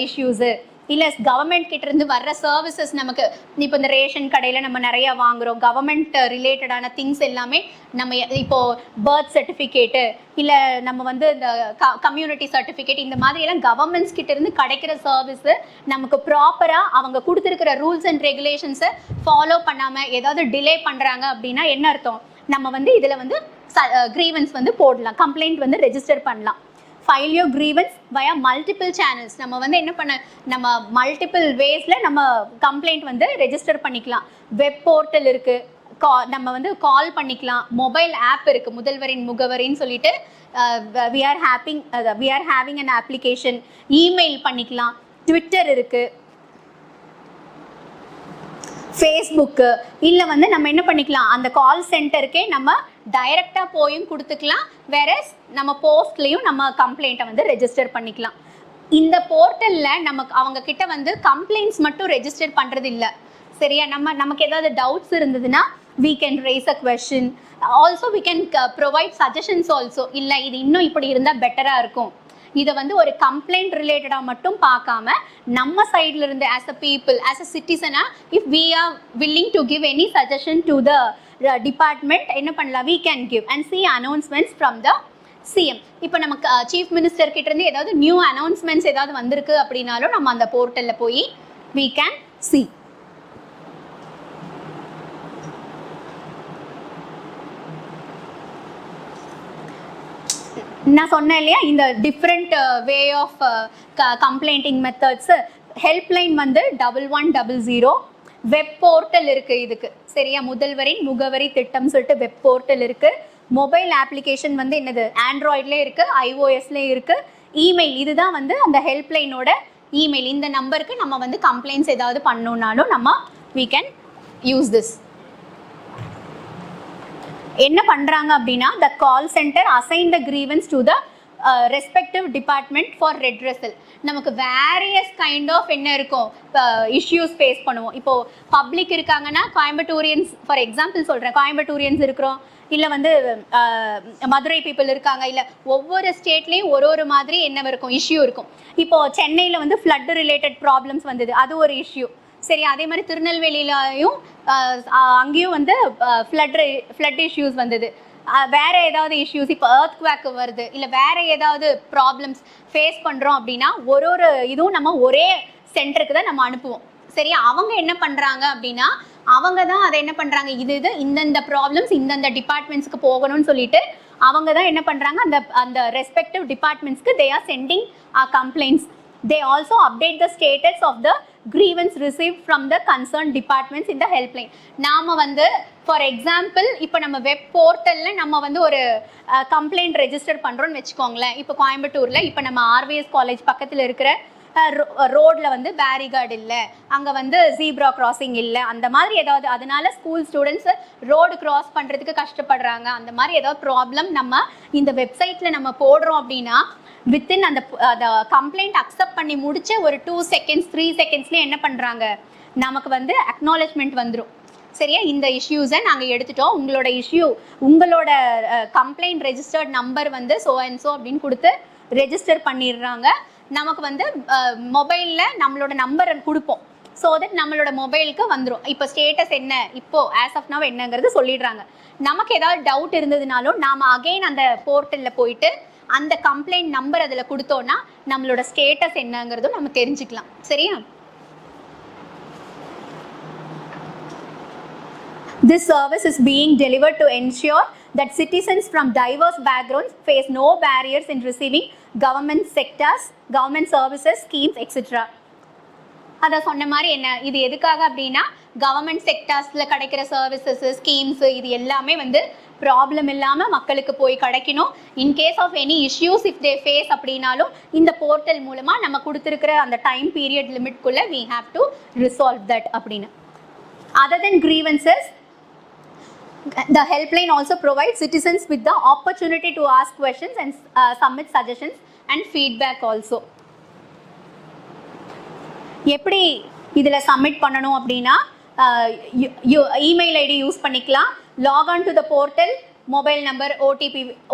இஷ்யூஸு இல்லை கவர்மெண்ட் கிட்டேருந்து வர்ற சர்வீசஸ், நமக்கு இப்போ இந்த ரேஷன் கடையில் நம்ம நிறையா வாங்குகிறோம், கவர்மெண்ட் ரிலேட்டடான திங்ஸ் எல்லாமே நம்ம இப்போது பர்த் சர்டிஃபிகேட்டு இல்லை நம்ம வந்து இந்த கம்யூனிட்டி சர்டிஃபிகேட் இந்த மாதிரியெல்லாம் கவர்மெண்ட்ஸ் கிட்டேருந்து கிடைக்கிற சர்வீஸு நமக்கு ப்ராப்பராக அவங்க கொடுத்துருக்கிற ரூல்ஸ் அண்ட் ரெகுலேஷன்ஸை ஃபாலோ பண்ணாமல் ஏதாவது டிலே பண்ணுறாங்க அப்படின்னா என்ன அர்த்தம், நம்ம வந்து இதில் வந்து கிரீவன்ஸ் வந்து போடலாம், கம்ப்ளைண்ட் வந்து ரெஜிஸ்டர் பண்ணலாம். File your grievance via multiple channels, நம்ம வந்து என்ன பண்ண, நம்ம மல்டிபிள் வேஸில் நம்ம கம்ப்ளைண்ட் வந்து ரெஜிஸ்டர் பண்ணிக்கலாம். வெப் போர்ட்டல் இருக்குது, நம்ம வந்து கால் பண்ணிக்கலாம், மொபைல் ஆப் இருக்குது முதல்வரின் முகவரின்னு சொல்லிட்டு we are having an application, email பண்ணிக்கலாம், ட்விட்டர் இருக்குது, ஃபேஸ்புக்கு, இல்லை வந்து நம்ம என்ன பண்ணிக்கலாம், அந்த கால் சென்டருக்கே நம்ம டைரெக்டாக போயும் கொடுத்துக்கலாம், வேற நம்ம போஸ்ட்லேயும் நம்ம கம்ப்ளைண்ட்டை வந்து ரெஜிஸ்டர் பண்ணிக்கலாம். இந்த போர்ட்டலில் அவங்க கிட்ட வந்து கம்ப்ளைண்ட்ஸ் மட்டும் ரெஜிஸ்டர் பண்ணுறது இல்லை, சரியா? நமக்கு ஏதாவது டவுட்ஸ் இருந்ததுன்னா we can raise a question, also we can provide suggestions also. இல்லை இது இன்னும் இப்படி இருந்தால் பெட்டராக இருக்கும், இதை வந்து ஒரு கம்ப்ளைண்ட் ரிலேட்டடாக மட்டும் பார்க்காம நம்ம சைடில் இருந்து as a people, as a சிட்டிசனாக if we are willing to give any suggestion to the department என்ன பண்ணலாம், we can give and see announcements from the CM. இப்போ நமக்கு சீஃப் மினிஸ்டர் கிட்டேருந்து ஏதாவது நியூ அனௌன்ஸ்மெண்ட்ஸ் ஏதாவது வந்திருக்கு அப்படின்னாலும் நம்ம அந்த போர்ட்டலில் போய் we can see. நான் சொன்னேன் இல்லையா, இந்த different way of complaining methods. Helpline வந்து 1100, வெப் போர்ட்டல் இருக்குது இதுக்கு, சரியா? முதல்வரின் முகவரி திட்டம் சொல்லிட்டு வெப் போர்ட்டல் இருக்குது. மொபைல் அப்ளிகேஷன் வந்து என்னது, ஆண்ட்ராய்ட்லேயே இருக்குது, iOSலேயே இருக்குது. இமெயில், இதுதான் வந்து அந்த ஹெல்ப்லைனோட இமெயில். இந்த நம்பருக்கு நம்ம வந்து கம்ப்ளைண்ட்ஸ் ஏதாவது பண்ணணுன்னாலும் நம்ம we can யூஸ் திஸ். என்ன பண்றாங்க அப்படின்னா the call center assign the grievance to the respective department for redressal. நமக்கு வேரியஸ் கைண்ட் ஆஃப் என்ன இருக்கும் இஷ்யூஸ் ஃபேஸ் பண்ணுவோம். இப்போ பப்ளிக் இருக்காங்கன்னா கோயம்புத்தூரியன்ஸ், ஃபார் எக்ஸாம்பிள் சொல்கிறேன், கோயம்புத்தூரியன்ஸ் இருக்கிறோம், இல்லை வந்து மதுரை பீப்புள் இருக்காங்க, இல்லை ஒவ்வொரு ஸ்டேட்லேயும் ஒரு மாதிரி என்ன இருக்கும் இஷ்யூ இருக்கும். இப்போது சென்னையில் வந்து ஃப்ளட் ரிலேட்டட் ப்ராப்ளம்ஸ் வந்தது, அது ஒரு இஷ்யூ. சரி, அதே மாதிரி திருநெல்வேலியிலையும் அங்கேயும் வந்து ஃப்ளட் இஷ்யூஸ் வந்தது. வேறு ஏதாவது இஷ்யூஸ், இப்போ எர்த்குவேக் வருது, இல்லை வேறு ஏதாவது ப்ராப்ளம்ஸ் ஃபேஸ் பண்ணுறோம் அப்படின்னா ஒரு இதுவும் நம்ம ஒரே சென்டருக்கு தான் நம்ம அனுப்புவோம். சரி, அவங்க என்ன பண்ணுறாங்க அப்படின்னா அவங்க தான் அதை என்ன பண்ணுறாங்க, இந்தந்த ப்ராப்ளம்ஸ் இந்தந்த டிபார்ட்மெண்ட்ஸ்க்கு போகணும்னு சொல்லிட்டு அவங்க தான் என்ன பண்ணுறாங்க, அந்த ரெஸ்பெக்டிவ் டிபார்ட்மெண்ட்ஸ்க்கு they are sending complaints. They also update the status of the grievance received from the concerned departments in the helpline. நாம வந்து ஃபார் எக்ஸாம்பிள் இப்போ நம்ம வெப் போர்ட்டலில் நம்ம வந்து ஒரு கம்ப்ளைண்ட் ரெஜிஸ்டர் பண்ணுறோன்னு வச்சுக்கோங்களேன். இப்போ கோயம்புத்தூரில் இப்போ நம்ம ஆர்விஎஸ் காலேஜ் பக்கத்தில் இருக்கிற ரோடில் வந்து பேரிகார்டு இல்லை, அங்கே வந்து ஜீப்ரா கிராசிங் இல்லை, அந்த மாதிரி ஏதாவது, அதனால ஸ்கூல் ஸ்டூடெண்ட்ஸ் ரோடு கிராஸ் பண்ணுறதுக்கு கஷ்டப்படுறாங்க, அந்த மாதிரி ஏதாவது ப்ராப்ளம் நம்ம இந்த வெப்சைட்டில் நம்ம போடுறோம் அப்படின்னா வித்தின் அந்த கம்ப்ளைண்ட் அக்செப்ட் பண்ணி முடிச்ச ஒரு 2 செகண்ட்ஸ் 3 செகண்ட்ஸ்லேயே என்ன பண்ணுறாங்க, நமக்கு வந்து அக்னாலஜ்மெண்ட் வந்துடும். சரியா, இந்த இஷ்யூஸை நாங்கள் எடுத்துட்டோம், உங்களோட இஷ்யூ, உங்களோட கம்ப்ளைண்ட் ரெஜிஸ்டர்ட் நம்பர் வந்து ஸோ அண்ட் ஸோ அப்படின்னு கொடுத்து ரெஜிஸ்டர் பண்ணிடுறாங்க. நமக்கு வந்து மொபைலில் நம்மளோட நம்பர் கொடுப்போம், ஸோ தட் நம்மளோட மொபைலுக்கு வந்துடும். இப்போ ஸ்டேட்டஸ் என்ன, இப்போது ஆஸ் ஆஃப் நவ் என்னங்கிறது சொல்லிடுறாங்க. நமக்கு ஏதாவது டவுட் இருந்ததுனாலும் நாம் அகெயின் அந்த போர்ட்டலில் போயிட்டு அந்த கம்ப்ளைண்ட் நம்பர் அதில் கொடுத்தோன்னா நம்மளோட ஸ்டேட்டஸ் என்னங்கிறதும் நம்ம தெரிஞ்சுக்கலாம். சரியா, this service is being delivered to ensure that citizens from diverse backgrounds face no barriers in receiving government sectors, government services, schemes, etc. அதை சொன்ன மாதிரி என்ன, இது எதுக்காக அப்படின்னா கவர்மெண்ட் செக்டார்ஸில் கிடைக்கிற சர்வீசஸ், ஸ்கீம்ஸு, இது எல்லாமே வந்து ப்ராப்ளம் இல்லாமல் மக்களுக்கு போய் கிடைக்கணும். In case of any issues if they face அப்படின்னாலும் இந்த போர்ட்டல் மூலமாக நம்ம கொடுத்துருக்கிற அந்த டைம் பீரியட் லிமிட்குள்ளே we have to resolve that அப்படின்னு. Other than grievances, the helpline also provides citizens with the opportunity to ask questions and submit suggestions and feedback also. எப்படி இதில் சப்மிட் பண்ணணும் அப்படின்னா இமெயில் ஐடி யூஸ் பண்ணிக்கலாம், log on to the portal, mobile number,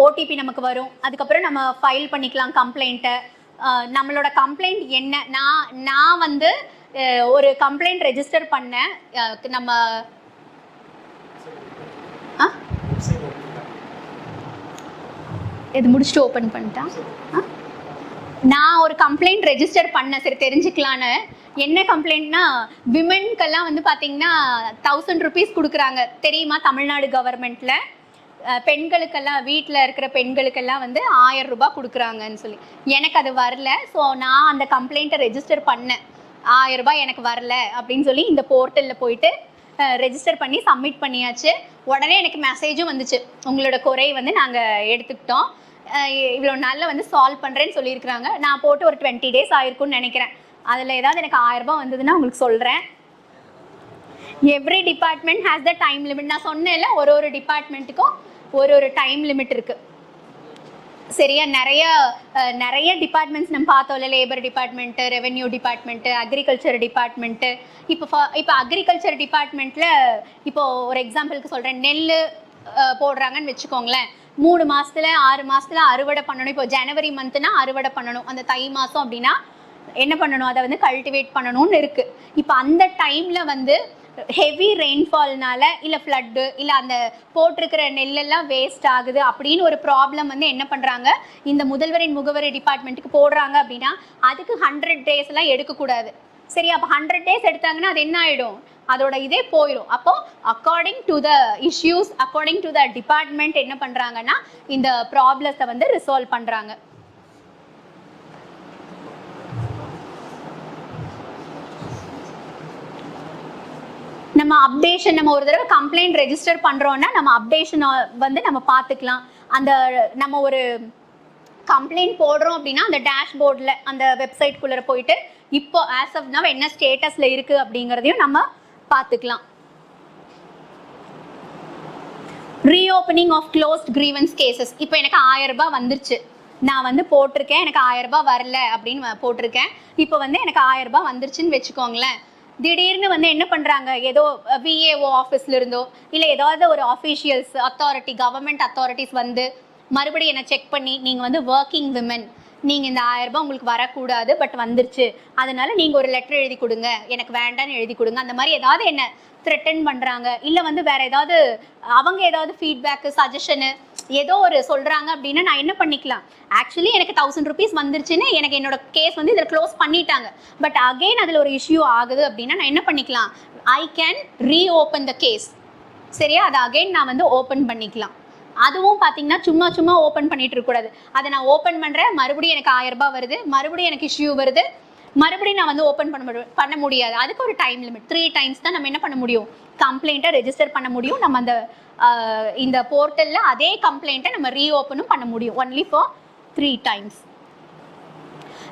OTP நமக்கு வரும். அதுக்கப்புறம் நம்ம ஃபைல் பண்ணிக்கலாம் கம்ப்ளைண்ட்டை. நம்மளோட கம்ப்ளைண்ட் என்ன, நான் வந்து ஒரு கம்ப்ளைண்ட் ரெஜிஸ்டர் பண்ணேன், நம்ம இது முடிச்சுட்டு ஓப்பன் பண்ணிட்டேன். நான் ஒரு கம்ப்ளைண்ட் ரெஜிஸ்டர் பண்ணேன், சரி தெரிஞ்சுக்கலான்னு. என்ன கம்ப்ளைண்ட்னா, விமென்க்கெல்லாம் வந்து பார்த்தீங்கன்னா 1000 rupees கொடுக்குறாங்க தெரியுமா, தமிழ்நாடு கவர்மெண்ட்டில் பெண்களுக்கெல்லாம், வீட்டில் இருக்கிற பெண்களுக்கெல்லாம் வந்து 1000 ரூபாய் கொடுக்குறாங்கன்னு சொல்லி. எனக்கு அது வரல, ஸோ நான் அந்த கம்ப்ளைண்ட்டை ரெஜிஸ்டர் பண்ணேன், 1000 ரூபாய் எனக்கு வரல அப்படின்னு சொல்லி இந்த போர்ட்டலில் போயிட்டு ரெஜிஸ்டர் பண்ணி சப்மிட் பண்ணியாச்சு. உடனே எனக்கு மெசேஜும் வந்துச்சு, உங்களோட குறை வந்து நாங்கள் எடுத்துக்கிட்டோம், இவ்வளோ நாளில் வந்து சால்வ் பண்ணுறேன்னு சொல்லியிருக்கிறாங்க. நான் போட்டு ஒரு 20 days ஆயிருக்கும்னு நினைக்கிறேன். அதில் ஏதாவது எனக்கு 1000 ரூபாய் வந்ததுன்னா உங்களுக்கு சொல்கிறேன். Every department has the time limit. நான் சொன்னேன்ல, ஒரு டிபார்ட்மெண்ட்டுக்கும் ஒரு டைம் லிமிட் இருக்குது. சரியா, நிறைய டிபார்ட்மெண்ட்ஸ் நம்ம பார்த்தோம்ல, labour department, revenue department, agriculture இப்போ அக்ரிகல்ச்சர் டிபார்ட்மெண்ட்டில் இப்போது ஒரு எக்ஸாம்பிளுக்கு சொல்கிறேன், நெல் போடுறாங்கன்னு வச்சுக்கோங்களேன். 3 மாதத்தில் 6 மாதத்தில் அறுவடை பண்ணணும். இப்போ ஜனவரி மந்த்னா அறுவடை பண்ணணும், அந்த தை மாதம் அப்படின்னா என்ன பண்ணணும், அதை வந்து கல்டிவேட் பண்ணணும்னு இருக்குது. இப்போ அந்த டைமில் வந்து ஹெவி ரெயின்ஃபால்னால இல்லை ஃப்ளட்டு இல்லை அந்த போட்டிருக்கிற நெல்லெல்லாம் வேஸ்ட் ஆகுது அப்படின்னு ஒரு ப்ராப்ளம் வந்து என்ன பண்ணுறாங்க, இந்த முதல்வரின் முகவரி டிபார்ட்மெண்ட்டுக்கு போடுறாங்க அப்படின்னா அதுக்கு 100 days எடுக்கக்கூடாது. சரி, அப்போ 100 days எடுத்தாங்கன்னா அது என்ன ஆகிடும், அதோட இதே போயிடும். அப்போது according to the issues, according to the department என்ன பண்ணுறாங்கன்னா இந்த ப்ராப்ளத்தை வந்து ரிசால்வ் பண்ணுறாங்க. நம்ம அப்டேஷன், நம்ம ஒரு தடவை கம்ப்ளைண்ட் ரெஜிஸ்டர் பண்ணுறோன்னா நம்ம அப்டேஷனை வந்து நம்ம பார்த்துக்கலாம். அந்த நம்ம ஒரு கம்ப்ளைண்ட் போடுறோம் அப்படின்னா அந்த டேஷ்போர்டில் அந்த வெப்சைட்குள்ளே போயிட்டு இப்போ ஆஸ் ஆஃப் நவ் என்ன ஸ்டேட்டஸில் இருக்குது அப்படிங்கிறதையும் நம்ம பார்த்துக்கலாம். Reopening of closed grievance cases. இப்போ எனக்கு 1000 ரூபாய் வந்துருச்சு, நான் வந்து போட்டிருக்கேன், எனக்கு 1000 ரூபாய் வரல அப்படின்னு போட்டிருக்கேன். இப்போ வந்து எனக்கு 1000 ரூபாய் வந்துருச்சுன்னு வச்சுக்கோங்களேன். திடீர்னு வந்து என்ன பண்ணுறாங்க, ஏதோ விஏஓ ஆஃபீஸ்ல இருந்தோ இல்லை ஏதாவது ஒரு அஃபீஷியல்ஸ் அத்தாரிட்டி கவர்மெண்ட் அத்தாரிட்டிஸ் வந்து மறுபடியும் என்னை செக் பண்ணி, நீங்கள் வந்து ஒர்க்கிங் விமன், நீங்கள் இந்த 1000 ரூபாய் உங்களுக்கு வரக்கூடாது, பட் வந்துருச்சு, அதனால நீங்கள் ஒரு லெட்டர் எழுதி கொடுங்க, எனக்கு வேண்டான்னு எழுதி கொடுங்க, அந்த மாதிரி ஏதாவது என்ன த்ரெட்டன் பண்ணுறாங்க. இல்லை வந்து வேறு ஏதாவது அவங்க ஏதாவது ஃபீட்பேக்கு சஜஷனு ஏதோ ஒரு சொல்கிறாங்க அப்படின்னா நான் என்ன பண்ணிக்கலாம், ஆக்சுவலி எனக்கு 1000 rupees வந்துருச்சுன்னு எனக்கு என்னோட கேஸ் வந்து இதில் க்ளோஸ் பண்ணிட்டாங்க, பட் அகெயின் அதில் ஒரு இஷ்யூ ஆகுது அப்படின்னா நான் என்ன பண்ணிக்கலாம், I can reopen the case. சரியா, அதை அகெயின் நான் வந்து ஓப்பன் பண்ணிக்கலாம். அதுவும் பார்த்தீங்கன்னா சும்மா சும்மா ஓப்பன் பண்ணிட்டு இருக்கக்கூடாது. அதை நான் ஓப்பன் பண்ணுறேன், மறுபடியும் எனக்கு 1000 ரூபாய் வருது, மறுபடியும் எனக்கு இஷ்யூ வருது, மறுபடியும் நான் வந்து ஓப்பன் பண்ண முடியாது. அதுக்கு ஒரு டைம் லிமிட் 3 times தான் நம்ம என்ன பண்ண முடியும், கம்ப்ளைண்ட்டை ரெஜிஸ்டர் பண்ண முடியும். நம்ம அந்த இந்த போர்ட்டலில் அதே கம்ப்ளைண்ட்டை நம்ம ரீஓப்பனும் பண்ண முடியும், ஒன்லி ஃபார் 3 times.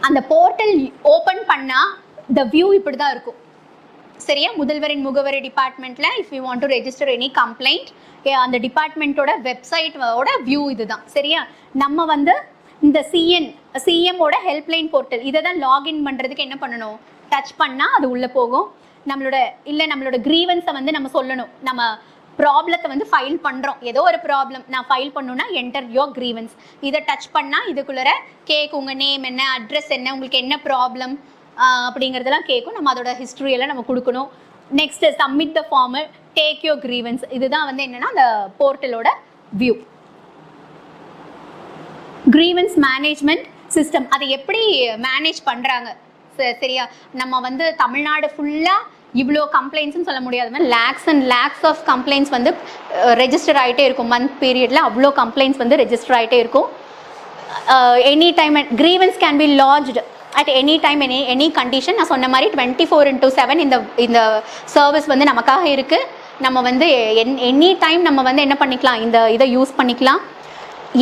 அந்த போர்ட்டல் ஓப்பன் பண்ணால் த வியூ இப்படி தான் இருக்கும். சரியா, முதல்வரின் முகவரி டிபார்ட்மெண்ட்ல if you want to register any complaint, அந்த டிபார்ட்மெண்ட்டோட வெப்சைட்டோட வியூ இதுதான். சரியா, நம்ம வந்து இந்த சிஎம்மோட ஹெல்ப்லைன் போர்ட்டல் இதை தான் லாகின் பண்ணுறதுக்கு என்ன பண்ணணும், டச் பண்ணால் அது உள்ளே போகும். நம்மளோட க்ரீவன்ஸை வந்து நம்ம சொல்லணும், நம்ம ப்ராப்ளத்தை வந்து ஃபைல் பண்ணுறோம், ஏதோ ஒரு ப்ராப்ளம் நான் ஃபைல் பண்ணணும்னா என்டர் யோர் க்ரீவன்ஸ், இதை டச் பண்ணால் இதுக்குள்ளே கேக் உங்கள் நேம் என்ன, அட்ரஸ் என்ன, உங்களுக்கு என்ன ப்ராப்ளம் அப்படிங்கிறதெல்லாம் கேட்கும். நம்ம அதோட ஹிஸ்ட்ரியெல்லாம் நம்ம கொடுக்கணும். Next submit the form, take your grievance. இதுதான் வந்து என்னென்னா அந்த போர்ட்டலோட வியூ. கிரீவன்ஸ் மேனேஜ்மெண்ட் சிஸ்டம், அதை எப்படி மேனேஜ் பண்ணுறாங்க. சரியா, நம்ம வந்து தமிழ்நாடு ஃபுல்லாக இவ்வளோ கம்ப்ளைண்ட்ஸ்னு சொல்ல முடியாது, lakhs and lakhs of complaints வந்து ரெஜிஸ்டர் ஆகிட்டே இருக்கும். மந்த் பீரியடில் அவ்வளோ கம்ப்ளைண்ட்ஸ் வந்து ரெஜிஸ்டர் ஆகிட்டே இருக்கும். Any time grievance can be lodged at any time any condition. நான் சொன்ன மாதிரி 24/7 இந்த சர்வீஸ் வந்து நமக்காக இருக்குது. நம்ம வந்து எனி டைம் நம்ம வந்து என்ன பண்ணிக்கலாம், இந்த இதை யூஸ் பண்ணிக்கலாம்.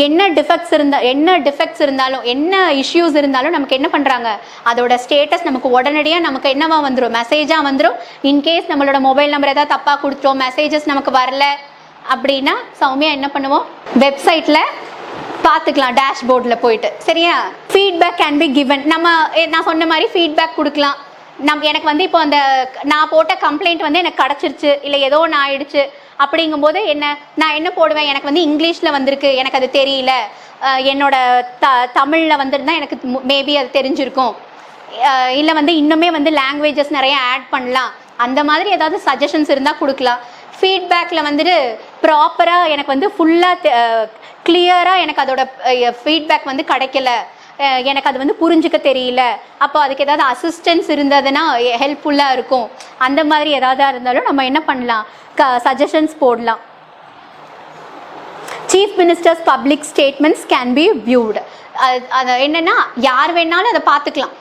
என்ன டிஃபெக்ட்ஸ் இருந்தாலும் என்ன இஷ்யூஸ் இருந்தாலும் நமக்கு என்ன பண்ணுறாங்க, அதோட ஸ்டேட்டஸ் நமக்கு உடனடியாக நமக்கு என்னவா வந்துடும், மெசேஜாக வந்துடும். இன்கேஸ் நம்மளோட மொபைல் நம்பர் ஏதாவது தப்பாக கொடுத்துட்டோம், மெசேஜஸ் நமக்கு வரல அப்படின்னா சௌமியா என்ன பண்ணுவோம், வெப்சைட்டில் பார்த்துக்கலாம், டேஷ்போர்டில் போயிட்டு. சரியா, ஃபீட்பேக் கேன் பி கிவன். நான் சொன்ன மாதிரி ஃபீட்பேக் கொடுக்கலாம். எனக்கு வந்து இப்போ அந்த நான் போட்ட கம்ப்ளைண்ட் வந்து எனக்கு கிடச்சிருச்சு, இல்லை ஏதோ ஒன்று ஆயிடுச்சு அப்படிங்கும்போது நான் என்ன போடுவேன், எனக்கு வந்து இங்கிலீஷில் வந்திருக்கு, எனக்கு அது தெரியல, என்னோட தமிழில் வந்துருந்தா எனக்கு மேபி அது தெரிஞ்சிருக்கும், இல்லை வந்து இன்னுமே வந்து லாங்குவேஜஸ் நிறைய ஆட் பண்ணலாம், அந்த மாதிரி ஏதாவது சஜஷன்ஸ் இருந்தால் கொடுக்கலாம். ஃபீட்பேக்கில் வந்துட்டு ப்ராப்பராக எனக்கு வந்து ஃபுல்லாக கிளியராக எனக்கு அதோட ஃபீட்பேக் வந்து கிடைக்கல, எனக்கு அது வந்து புரிஞ்சுக்க தெரியல, அப்போ அதுக்கு ஏதாவது அசிஸ்டன்ஸ் இருந்ததுன்னா ஹெல்ப்ஃபுல்லாக இருக்கும். அந்த மாதிரி ஏதாவது இருந்தாலும் நம்ம என்ன பண்ணலாம், சஜஷன்ஸ் போடலாம். Chief minister's public statements can be viewed. அது என்னென்னா யார் வேணாலும் அதை பார்த்துக்கலாம்.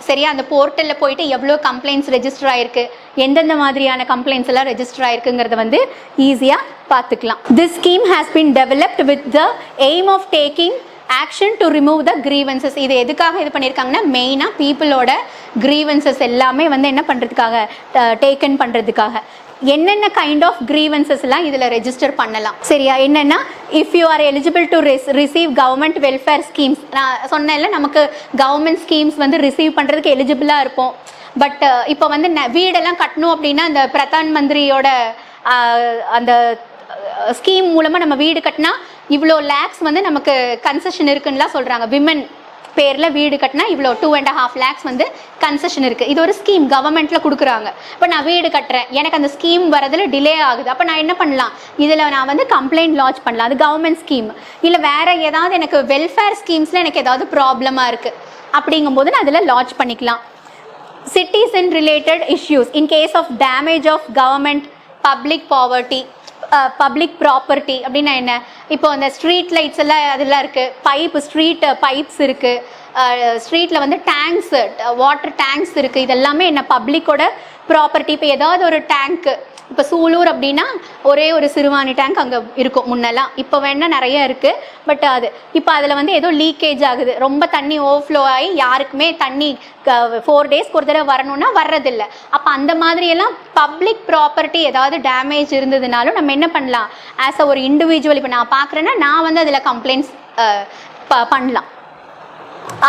சரியா, அந்த போர்ட்டலில் போயிட்டு எவ்வளோ கம்ப்ளைண்ட்ஸ் ரெஜிஸ்டர் ஆகிருக்கு, எந்தெந்த மாதிரியான கம்ப்ளைண்ட்ஸ் எல்லாம் ரெஜிஸ்டர் ஆகிருக்குங்கிறத வந்து ஈஸியாக பார்த்துக்கலாம். This scheme has been developed with the aim of taking action to remove the grievances. இது எதுக்காக இது பண்ணியிருக்காங்கன்னா, மெயினாக பீப்புளோட கிரீவன்சஸ் எல்லாமே வந்து என்ன பண்ணுறதுக்காக, டேக்கன் பண்ணுறதுக்காக. என்னென்ன கைண்ட் ஆஃப் கிரீவன்சஸ்லாம் இதில் ரெஜிஸ்டர் பண்ணலாம். சரியா, என்னென்னா if you are eligible to receive government welfare schemes. நான் சொன்னேன்ல, நமக்கு கவர்மெண்ட் ஸ்கீம்ஸ் வந்து ரிசீவ் பண்ணுறதுக்கு எலிஜிபிளாக இருப்போம். பட் இப்போ வந்து வீடெல்லாம் கட்டணும் அப்படின்னா அந்த பிரதான் மந்திரியோட அந்த ஸ்கீம் மூலமாக நம்ம வீடு கட்டினா இவ்வளோ லேக்ஸ் வந்து நமக்கு கன்செஷன் இருக்குன்னுலாம் சொல்கிறாங்க. விமன் பேரில் வீடு கட்டினா இவ்வளோ 2.5 lakhs வந்து கன்செஷன் இருக்குது. இது ஒரு ஸ்கீம் கவர்மெண்ட்டில் கொடுக்குறாங்க. இப்போ நான் வீடு கட்டுறேன், எனக்கு அந்த ஸ்கீம் வரதில் டிலே ஆகுது, அப்போ நான் என்ன பண்ணலாம், இதில் நான் வந்து கம்ப்ளைண்ட் லாட்ஜ் பண்ணலாம். அது கவர்மெண்ட் ஸ்கீம். இல்லை வேறு ஏதாவது எனக்கு வெல்ஃபேர் ஸ்கீம்ஸில் எனக்கு ஏதாவது ப்ராப்ளமாக இருக்குது அப்படிங்கும்போது நான் அதில் லாட்ஜ் பண்ணிக்கலாம். citizen related issues in case of damage of government public poverty public property அப்படின்னா என்ன, இப்போ அந்த ஸ்ட்ரீட் லைட்ஸ் எல்லாம் அதெல்லாம் இருக்குது, ஸ்ட்ரீட் பைப்ஸ் இருக்குது, ஸ்ட்ரீட்டில் வந்து டேங்க்ஸு வாட்டர் டேங்க்ஸ் இருக்குது, இதெல்லாமே என்ன பப்ளிக்கோட ப்ராப்பர்ட்டி. இப்போ ஏதாவது ஒரு டேங்க்கு இப்போ சூலூர் அப்படின்னா ஒரே ஒரு சிறுவாணி டேங்க் அங்கே இருக்கும் முன்னெல்லாம், இப்போ வேணா நிறைய இருக்குது. பட் அது இப்போ அதில் வந்து ஏதோ லீக்கேஜ் ஆகுது, ரொம்ப தண்ணி ஓவர்ஃப்ளோ ஆகி யாருக்குமே தண்ணி 4 டேஸ்க்கு ஒரு தடவை வரணும்னா வர்றதில்லை. அப்போ அந்த மாதிரியெல்லாம் பப்ளிக் ப்ராப்பர்ட்டி ஏதாவது டேமேஜ் இருந்ததுனாலும் நம்ம என்ன பண்ணலாம், ஆஸ் அ ஒரு இண்டிவிஜுவல் இப்போ நான் பார்க்குறேன்னா நான் வந்து அதில் கம்ப்ளைண்ட்ஸ் பண்ணலாம்.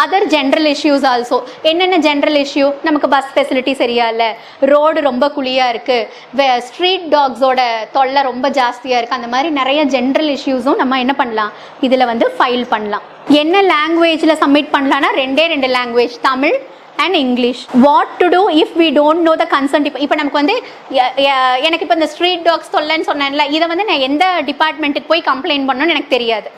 Other general issues also. என்னென்ன ஜென்ரல் இஷ்யூ, நமக்கு பஸ் ஃபெசிலிட்டி சரியா இல்லை, ரோடு ரொம்ப குழியாக இருக்குது, ஸ்ட்ரீட் டாக்ஸோட தொல்லை ரொம்ப ஜாஸ்தியாக இருக்குது, அந்த மாதிரி நிறைய ஜென்ரல் இஷ்யூஸும் நம்ம என்ன பண்ணலாம், இதில் வந்து ஃபைல் பண்ணலாம். என்ன லாங்குவேஜில் சப்மிட் பண்ணலான்னா 2 language, Tamil and English. What to do if we don't know the concern இப்போ நமக்கு வந்து எனக்கு இப்போ இந்த ஸ்ட்ரீட் டாக்ஸ் தொல்லைன்னு சொன்னேன்ல, இதை வந்து நான் எந்த டிபார்ட்மெண்ட்டுக்கு போய் கம்ப்ளைண்ட் பண்ணணும்னு எனக்கு தெரியாது.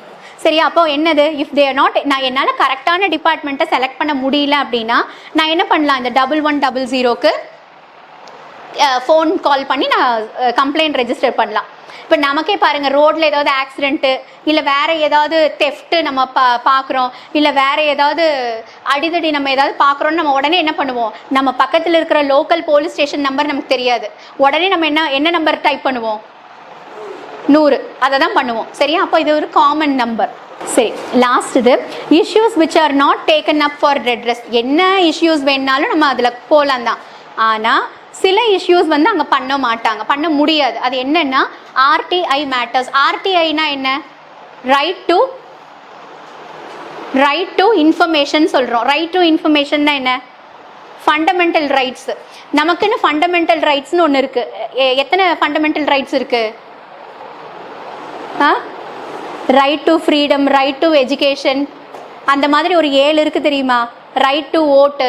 சரியா, அப்போ என்னது, இஃப் தே ஆர் நாட், நான் என்னால் கரெக்டான டிபார்ட்மெண்ட்டை செலக்ட் பண்ண முடியல அப்படின்னா நான் என்ன பண்ணலாம், இந்த 1100க்கு ஃபோன் கால் பண்ணி நான் கம்ப்ளைண்ட் ரெஜிஸ்டர் பண்ணலாம். இப்போ நமக்கே பாருங்கள், ரோட்டில் ஏதாவது ஆக்சிடென்ட்டு இல்லை வேறு ஏதாவது தெஃப்ட்டு நம்ம பார்க்குறோம், இல்லை வேறு ஏதாவது அடிதடி நம்ம ஏதாவது பார்க்குறோன்னு நம்ம உடனே என்ன பண்ணுவோம், நம்ம பக்கத்தில் இருக்கிற லோக்கல் போலீஸ் ஸ்டேஷன் நம்பர் நமக்கு தெரியாது, உடனே நம்ம என்ன நம்பர் டைப் பண்ணுவோம், 100, அதை தான் பண்ணுவோம். சரியா, அப்போ இது ஒரு காமன் நம்பர். சரி, லாஸ்ட் இது issues which are not taken up for redress. என்ன இஷ்யூஸ் வேணாலும் நம்ம அதில் போகலாம் தான், ஆனால் சில இஷ்யூஸ் வந்து அங்கே பண்ண மாட்டாங்க, பண்ண முடியாது. அது என்னென்னா ஆர்டிஐ மேட்டர்ஸ். ஆர்டிஐனா என்ன, ரைட் டு இன்ஃபர்மேஷன் சொல்கிறோம். ரைட் டு இன்ஃபர்மேஷன்னா என்ன, ஃபண்டமெண்டல் ரைட்ஸ். நமக்குன்னு ஃபண்டமெண்டல் ரைட்ஸ்னு ஒன்று இருக்குது. எத்தனை ஃபண்டமெண்டல் ரைட்ஸ் இருக்குது, right to freedom, right to education, அந்த மாதிரி ஒரு 7 இருக்குது தெரியுமா, ரைட் டு ஓட்டு,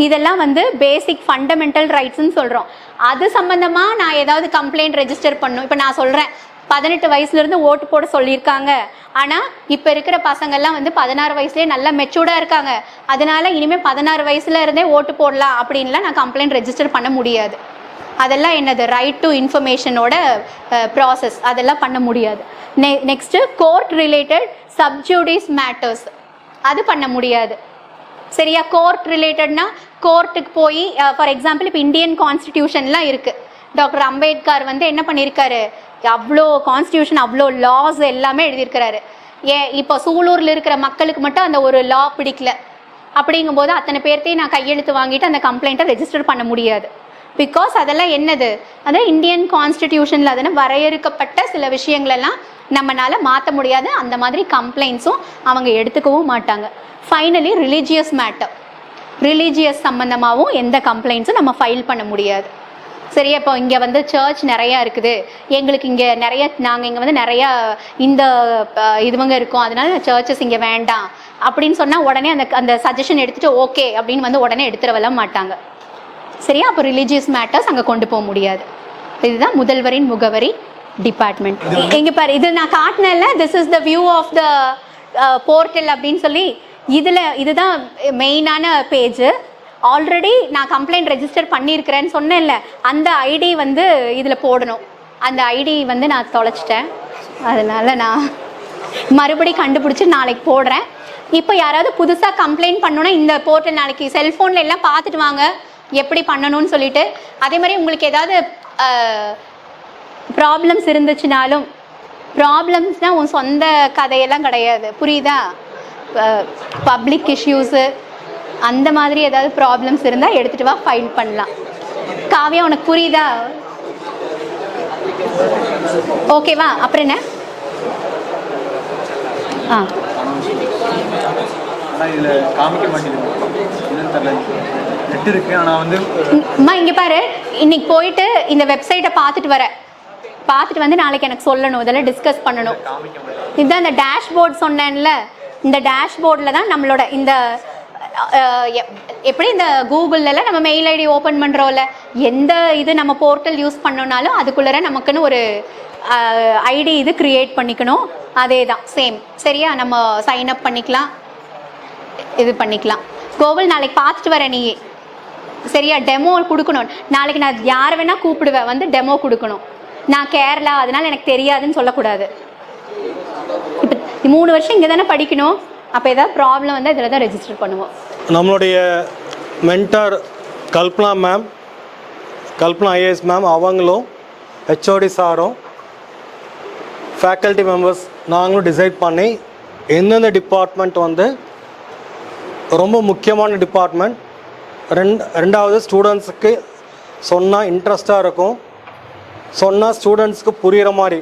இதெல்லாம் வந்து பேசிக் ஃபண்டமெண்டல் ரைட்ஸ்ன்னு சொல்கிறோம். அது சம்மந்தமாக நான் ஏதாவது கம்ப்ளைண்ட் ரெஜிஸ்டர் பண்ணணும். இப்போ நான் சொல்கிறேன் 18 வயசுலேருந்து ஓட்டு போட சொல்லியிருக்காங்க, ஆனால் இப்போ இருக்கிற பசங்கள்லாம் வந்து 16 வயசுலேயே நல்லா மெச்சூர்டாக இருக்காங்க, அதனால் இனிமேல் 16 வயசுல இருந்தே ஓட்டு போடலாம் அப்படின்லாம் நான் கம்ப்ளைண்ட் ரெஜிஸ்டர் பண்ண முடியாது. அதெல்லாம் என்னது, ரைட் டு இன்ஃபர்மேஷனோட ப்ராசஸ், அதெல்லாம் பண்ண முடியாது. நெக்ஸ்ட்டு கோர்ட் ரிலேட்டட் சப்ஜூடிஸ் மேட்டர்ஸ், அது பண்ண முடியாது. சரியா, கோர்ட் ரிலேட்டட்னா கோர்ட்டுக்கு போய், ஃபார் எக்ஸாம்பிள் இப்போ இந்தியன் கான்ஸ்டிடியூஷன்லாம் இருக்குது, டாக்டர் அம்பேத்கர் வந்து என்ன பண்ணியிருக்காரு, அவ்வளோ கான்ஸ்டியூஷன் அவ்வளோ லாஸ் எல்லாமே எழுதியிருக்கிறாரு. இப்போ சூலூரில் இருக்கிற மக்களுக்கு மட்டும் அந்த ஒரு லா பிடிக்கல அப்படிங்கும்போது அத்தனை பேர்த்தையும் நான் கையெழுத்து வாங்கிட்டு அந்த கம்ப்ளைண்ட்டை ரெஜிஸ்டர் பண்ண முடியாது. பிகாஸ் அதெல்லாம் என்னது, அதான் இந்தியன் கான்ஸ்டிடியூஷனில் அதனால் வரையறுக்கப்பட்ட சில விஷயங்களெல்லாம் நம்மளால் மாற்ற முடியாது. அந்த மாதிரி கம்ப்ளைண்ட்ஸும் அவங்க எடுத்துக்கவும் மாட்டாங்க. ஃபைனலி ரிலீஜியஸ் மேட்டர், ரிலீஜியஸ் சம்மந்தமாகவும் எந்த கம்ப்ளைண்ட்ஸும் நம்ம ஃபைல் பண்ண முடியாது. சரியா, இப்போ இங்கே வந்து சர்ச் நிறையா இருக்குது, எங்களுக்கு இங்கே நிறைய, நாங்கள் இங்கே வந்து நிறையா இந்த இதுவங்க இருக்கோம், அதனால சர்ச்சஸ் இங்கே வேண்டாம் அப்படின்னு சொன்னால் உடனே அந்த சஜஷன் எடுத்துகிட்டு ஓகே அப்படின்னு வந்து உடனே எடுத்துடவெல்லாம் மாட்டாங்க. சரியா, அப்போ ரிலீஜியஸ் மேட்டர்ஸ் அங்கே கொண்டு போக முடியாது. இதுதான் முதல்வரின் முகவரி டிபார்ட்மெண்ட். எங்கே பாரு, இது நான் காட்டினேன்ல, this is the view of the portal அப்படின்னு சொல்லி, இதுதான் மெயினான பேஜ். ஆல்ரெடி நான் கம்ப்ளைண்ட் ரெஜிஸ்டர் பண்ணியிருக்கிறேன்னு சொன்னேன்ல, அந்த ஐடி வந்து இதில் போடணும். அந்த ஐடி வந்து நான் தொலைச்சிட்டேன், அதனால் நான் மறுபடி கண்டுபிடிச்சி நாளைக்கு போடுறேன். இப்போ யாராவது புதுசாக கம்ப்ளைண்ட் பண்ணணுன்னா இந்த போர்ட்டல் நாளைக்கு செல்ஃபோனில் எல்லாம் பார்த்துட்டு வாங்க எப்படி பண்ணணும்னு சொல்லிட்டு. அதே மாதிரி உங்களுக்கு ஏதாவது ப்ராப்ளம்ஸ் இருந்துச்சுனாலும், ப்ராப்ளம்ஸ்னால் உன் சொந்த கதையெல்லாம் கிடையாது, புரியுதா, பப்ளிக் இஷ்யூஸு அந்த மாதிரி ஏதாவது ப்ராப்ளம்ஸ் இருந்தால் எடுத்துகிட்டு வா, ஃபைல் பண்ணலாம். காவியா உனக்கு புரியுதா, ஓகேவா? அப்புறம் என்ன, இங்கே பாரு, இன்னைக்கு போயிட்டு இந்த வெப்சைட்டை பார்த்துட்டு வந்து நாளைக்கு எனக்கு சொல்லணும், இதெல்லாம் டிஸ்கஸ் பண்ணணும். இதுதான் இந்த டேஷ்போர்ட் சொன்னேன்ல, இந்த டேஷ்போர்டில் தான் நம்மளோட இந்த எப்படி இந்த கூகுளில் நம்ம மெயில் ஐடி ஓப்பன் பண்ணுறோம்ல, எந்த இது நம்ம போர்ட்டல் யூஸ் பண்ணோன்னாலும் அதுக்குள்ளே நமக்குன்னு ஒரு ஐடி இது க்ரியேட் பண்ணிக்கணும். அதே தான் சேம். சரியா, நம்ம சைன் அப் பண்ணிக்கலாம், இது பண்ணிக்கலாம். கோகுல் நாளைக்கு பார்த்துட்டு வரேன் நீ, சரியா? டெமோ கொடுக்கணும் நாளைக்கு. நான் யாரை வேணால் கூப்பிடுவேன், வந்து டெமோ கொடுக்கணும். நான் கேரளா, அதனால் எனக்கு தெரியாதுன்னு சொல்லக்கூடாது. இப்போ 3 வருஷம் இங்கே தானே படிக்கணும், அப்போ ஏதாவது ப்ராப்ளம் வந்து இதில் தான் ரெஜிஸ்டர் பண்ணுவோம். நம்மளுடைய mentor Kalpana ma'am Kalpana IAS ma'am அவங்களும் ஹெச்ஓடி சாரும் ஃபேக்கல்ட்டி மெம்பர்ஸ் நாங்களும் டிசைட் பண்ணி எந்தெந்த டிபார்ட்மெண்ட் வந்து ரொம்ப முக்கியமான டிபார்ட்மெண்ட், ரெண்டாவது ஸ்டூடெண்ட்ஸுக்கு சொன்னால் இன்ட்ரெஸ்டாக இருக்கும், சொன்னால் ஸ்டூடெண்ட்ஸுக்கு புரிகிற மாதிரி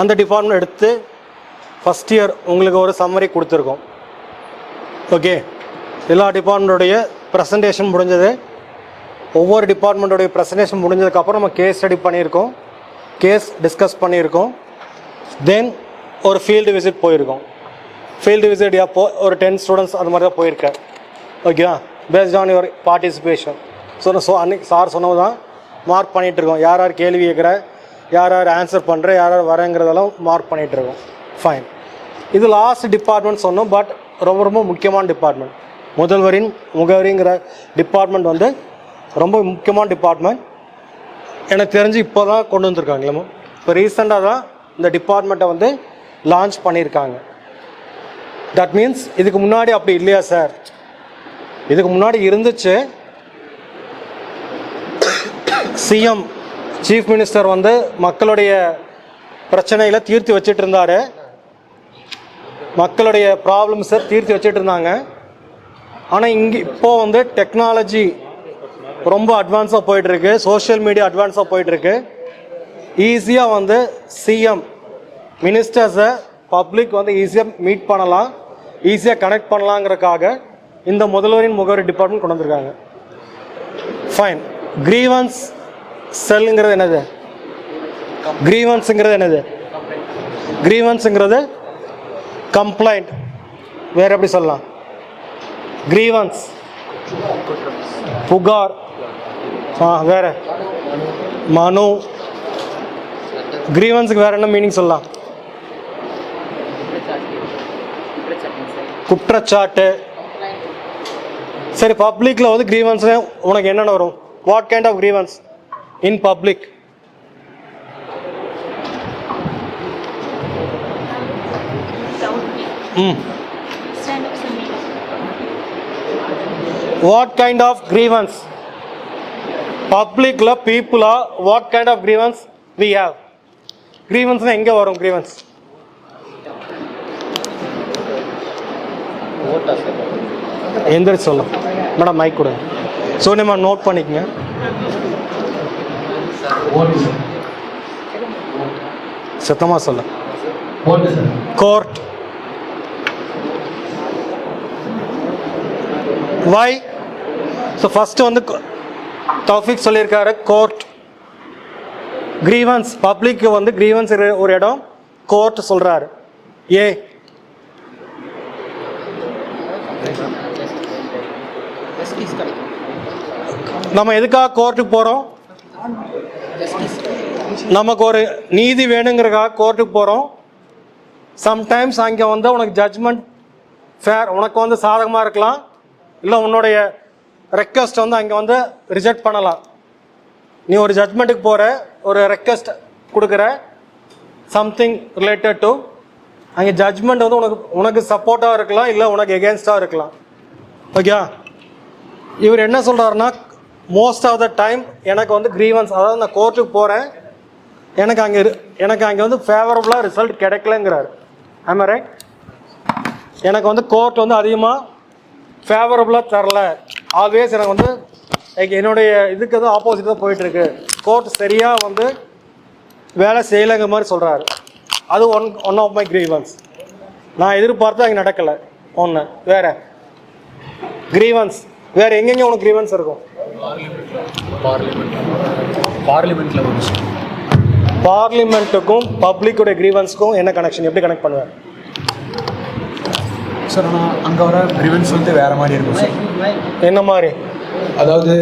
அந்த டிபார்ட்மெண்ட் எடுத்து ஃபஸ்ட் இயர் உங்களுக்கு ஒரு சம்மரி கொடுத்துருக்கோம். ஓகே, எல்லா டிபார்ட்மெண்ட்டோடைய ப்ரெசன்டேஷன் முடிஞ்சது. ஒவ்வொரு டிபார்ட்மெண்ட்டோடைய ப்ரெசன்டேஷன் முடிஞ்சதுக்கப்புறம் நம்ம கேஸ் ஸ்டடி பண்ணியிருக்கோம், கேஸ் டிஸ்கஸ் பண்ணியிருக்கோம். தென் ஒரு ஃபீல்டு விசிட் போயிருக்கோம். ஃபீல்டு விசிட் ஒரு 10 ஸ்டூடெண்ட்ஸ் அது மாதிரி தான் போயிருக்கேன். ஓகேவா, based on your participation. So அன்றைக்கி சார் சொன்னது தான் மார்க் பண்ணிகிட்ருக்கோம். யார் யார் கேள்வி கேட்குற, யார் யார் ஆன்சர் பண்ணுற, யார் யார் வரங்கிறதெல்லாம் மார்க் பண்ணிகிட்ருக்கோம். ஃபைன். இது லாஸ்ட் டிபார்ட்மெண்ட் சொன்னோம், பட் ரொம்ப ரொம்ப முக்கியமான டிபார்ட்மெண்ட். முதல்வரின் முகவரிங்கிற டிபார்ட்மெண்ட் வந்து ரொம்ப முக்கியமான டிபார்ட்மெண்ட். எனக்கு தெரிஞ்சு இப்போ தான் கொண்டு வந்திருக்காங்களே, இப்போ ரீசெண்டாக தான் இந்த டிபார்ட்மெண்ட்டை வந்து லான்ச் பண்ணியிருக்காங்க. தட் மீன்ஸ் இதுக்கு முன்னாடி அப்படி இல்லையா சார்? இதுக்கு முன்னாடி இருந்துச்சு. சிஎம் சீஃப் மினிஸ்டர் வந்து மக்களுடைய பிரச்சனைகளை தீர்த்து வச்சுட்டு இருந்தார், மக்களுடைய ப்ராப்ளம்ஸை தீர்த்து வச்சுட்டு இருந்தாங்க. ஆனால் இங்கே இப்போது வந்து டெக்னாலஜி ரொம்ப அட்வான்ஸாக போயிட்டுருக்கு, சோஷியல் மீடியா அட்வான்ஸாக போயிட்டுருக்கு. ஈஸியாக வந்து சிஎம் மினிஸ்டர்ஸை பப்ளிக் வந்து ஈஸியாக மீட் பண்ணலாம், ஈஸியாக கனெக்ட் பண்ணலாங்கிறதுக்காக இந்த முதல்வரின் முகவரி டிபார்ட்மெண்ட் கொண்டு வந்திருக்காங்க. ஃபைன். கிரீவன்ஸ் செல்லுங்கிறது என்னது? கிரீவன்ஸுங்கிறது என்னது? கிரீவன்ஸுங்கிறது கம்ப்ளைண்ட். வேறு எப்படி சொல்லலாம்? கிரீவன்ஸ் புகார், வேறு மனு. கிரீவன்ஸுக்கு வேறு என்ன மீனிங் சொல்லலாம்? குற்றச்சாட்டு. சரி, பப்ளிக்கில் வந்து கிரீவன்ஸ் உனக்கு என்னென்ன வரும்? What kind of grievance in public? What kind of grievance? Publicல people what kind of grievance we have? Grievance எங்க வரும்? Grievance எந்திரிச்சு சொல்லும் மேடம், மைக் கொடுங்க. சோனியம்மா நோட் பண்ணிக்கங்க. சத்தமாக சொல்ல. கோர்ட். வை? ஸோ ஃபஸ்ட்டு வந்து தௌஃபிக் சொல்லியிருக்காரு கோர்ட். கிரீவன்ஸ் பப்ளிக்கு வந்து கிரீவன்ஸ் ஒரு இடம் கோர்ட் சொல்கிறாரு. ஏ நம்ம எதுக்காக கோர்ட்டுக்கு போகிறோம்? நமக்கு ஒரு நீதி வேணுங்கிறதுக்காக கோர்ட்டுக்கு போகிறோம். சம்டைம்ஸ் அங்கே வந்து உனக்கு ஜட்ஜ்மெண்ட் ஃபேர், உனக்கு வந்து சாதகமாக இருக்கலாம், இல்லை உன்னுடைய ரெக்வஸ்ட் வந்து அங்கே வந்து ரிஜெக்ட் பண்ணலாம். நீ ஒரு ஜட்ஜ்மெண்ட்டுக்கு போகிற, ஒரு ரெக்வஸ்ட் கொடுக்குற, சம்திங் ரிலேட்டட் டு அங்கே ஜட்ஜ்மெண்ட் வந்து உனக்கு சப்போர்ட்டாக இருக்கலாம், இல்லை உனக்கு எகென்ஸ்டாக இருக்கலாம். ஓகே, இவர் என்ன சொல்கிறாருன்னா, மோஸ்ட் ஆஃப் த டைம் எனக்கு வந்து கிரீவன்ஸ், அதாவது நான் கோர்ட்டுக்கு போகிறேன், எனக்கு அங்கே வந்து ஃபேவரபுளாக ரிசல்ட் கிடைக்கலங்கிறாரு. ஆமாம் ரைட்? எனக்கு வந்து கோர்ட் வந்து அதிகமாக ஃபேவரபுளாக தரல, ஆல்வேஸ் எனக்கு வந்து என்னுடைய இதுக்கு வந்து ஆப்போசிட் தான் போயிட்டுருக்கு, கோர்ட் சரியாக வந்து வேலை செய்யலைங்கிற மாதிரி சொல்கிறாரு. அது ஒன் ஆஃப் மை கிரீவன்ஸ். நான் எதிர்பார்த்து அங்கே நடக்கலை. ஒன்று வேறு கிரீவன்ஸ். வேறு எங்கெங்கே உனக்கு கிரீவன்ஸ் இருக்கும்? பார்லிமெண்ட்டுக்கும் பப்ளிக்குடைய கிரீவன்ஸுக்கும் என்ன கனெக்ஷன்? எப்படி கனெக்ட் பண்ணுவேன் சார்? ஆனால் அங்கே வர கிரீவன்ஸ் வந்து வேறு மாதிரி இருக்கும் சார். என்ன மாதிரி? அதாவது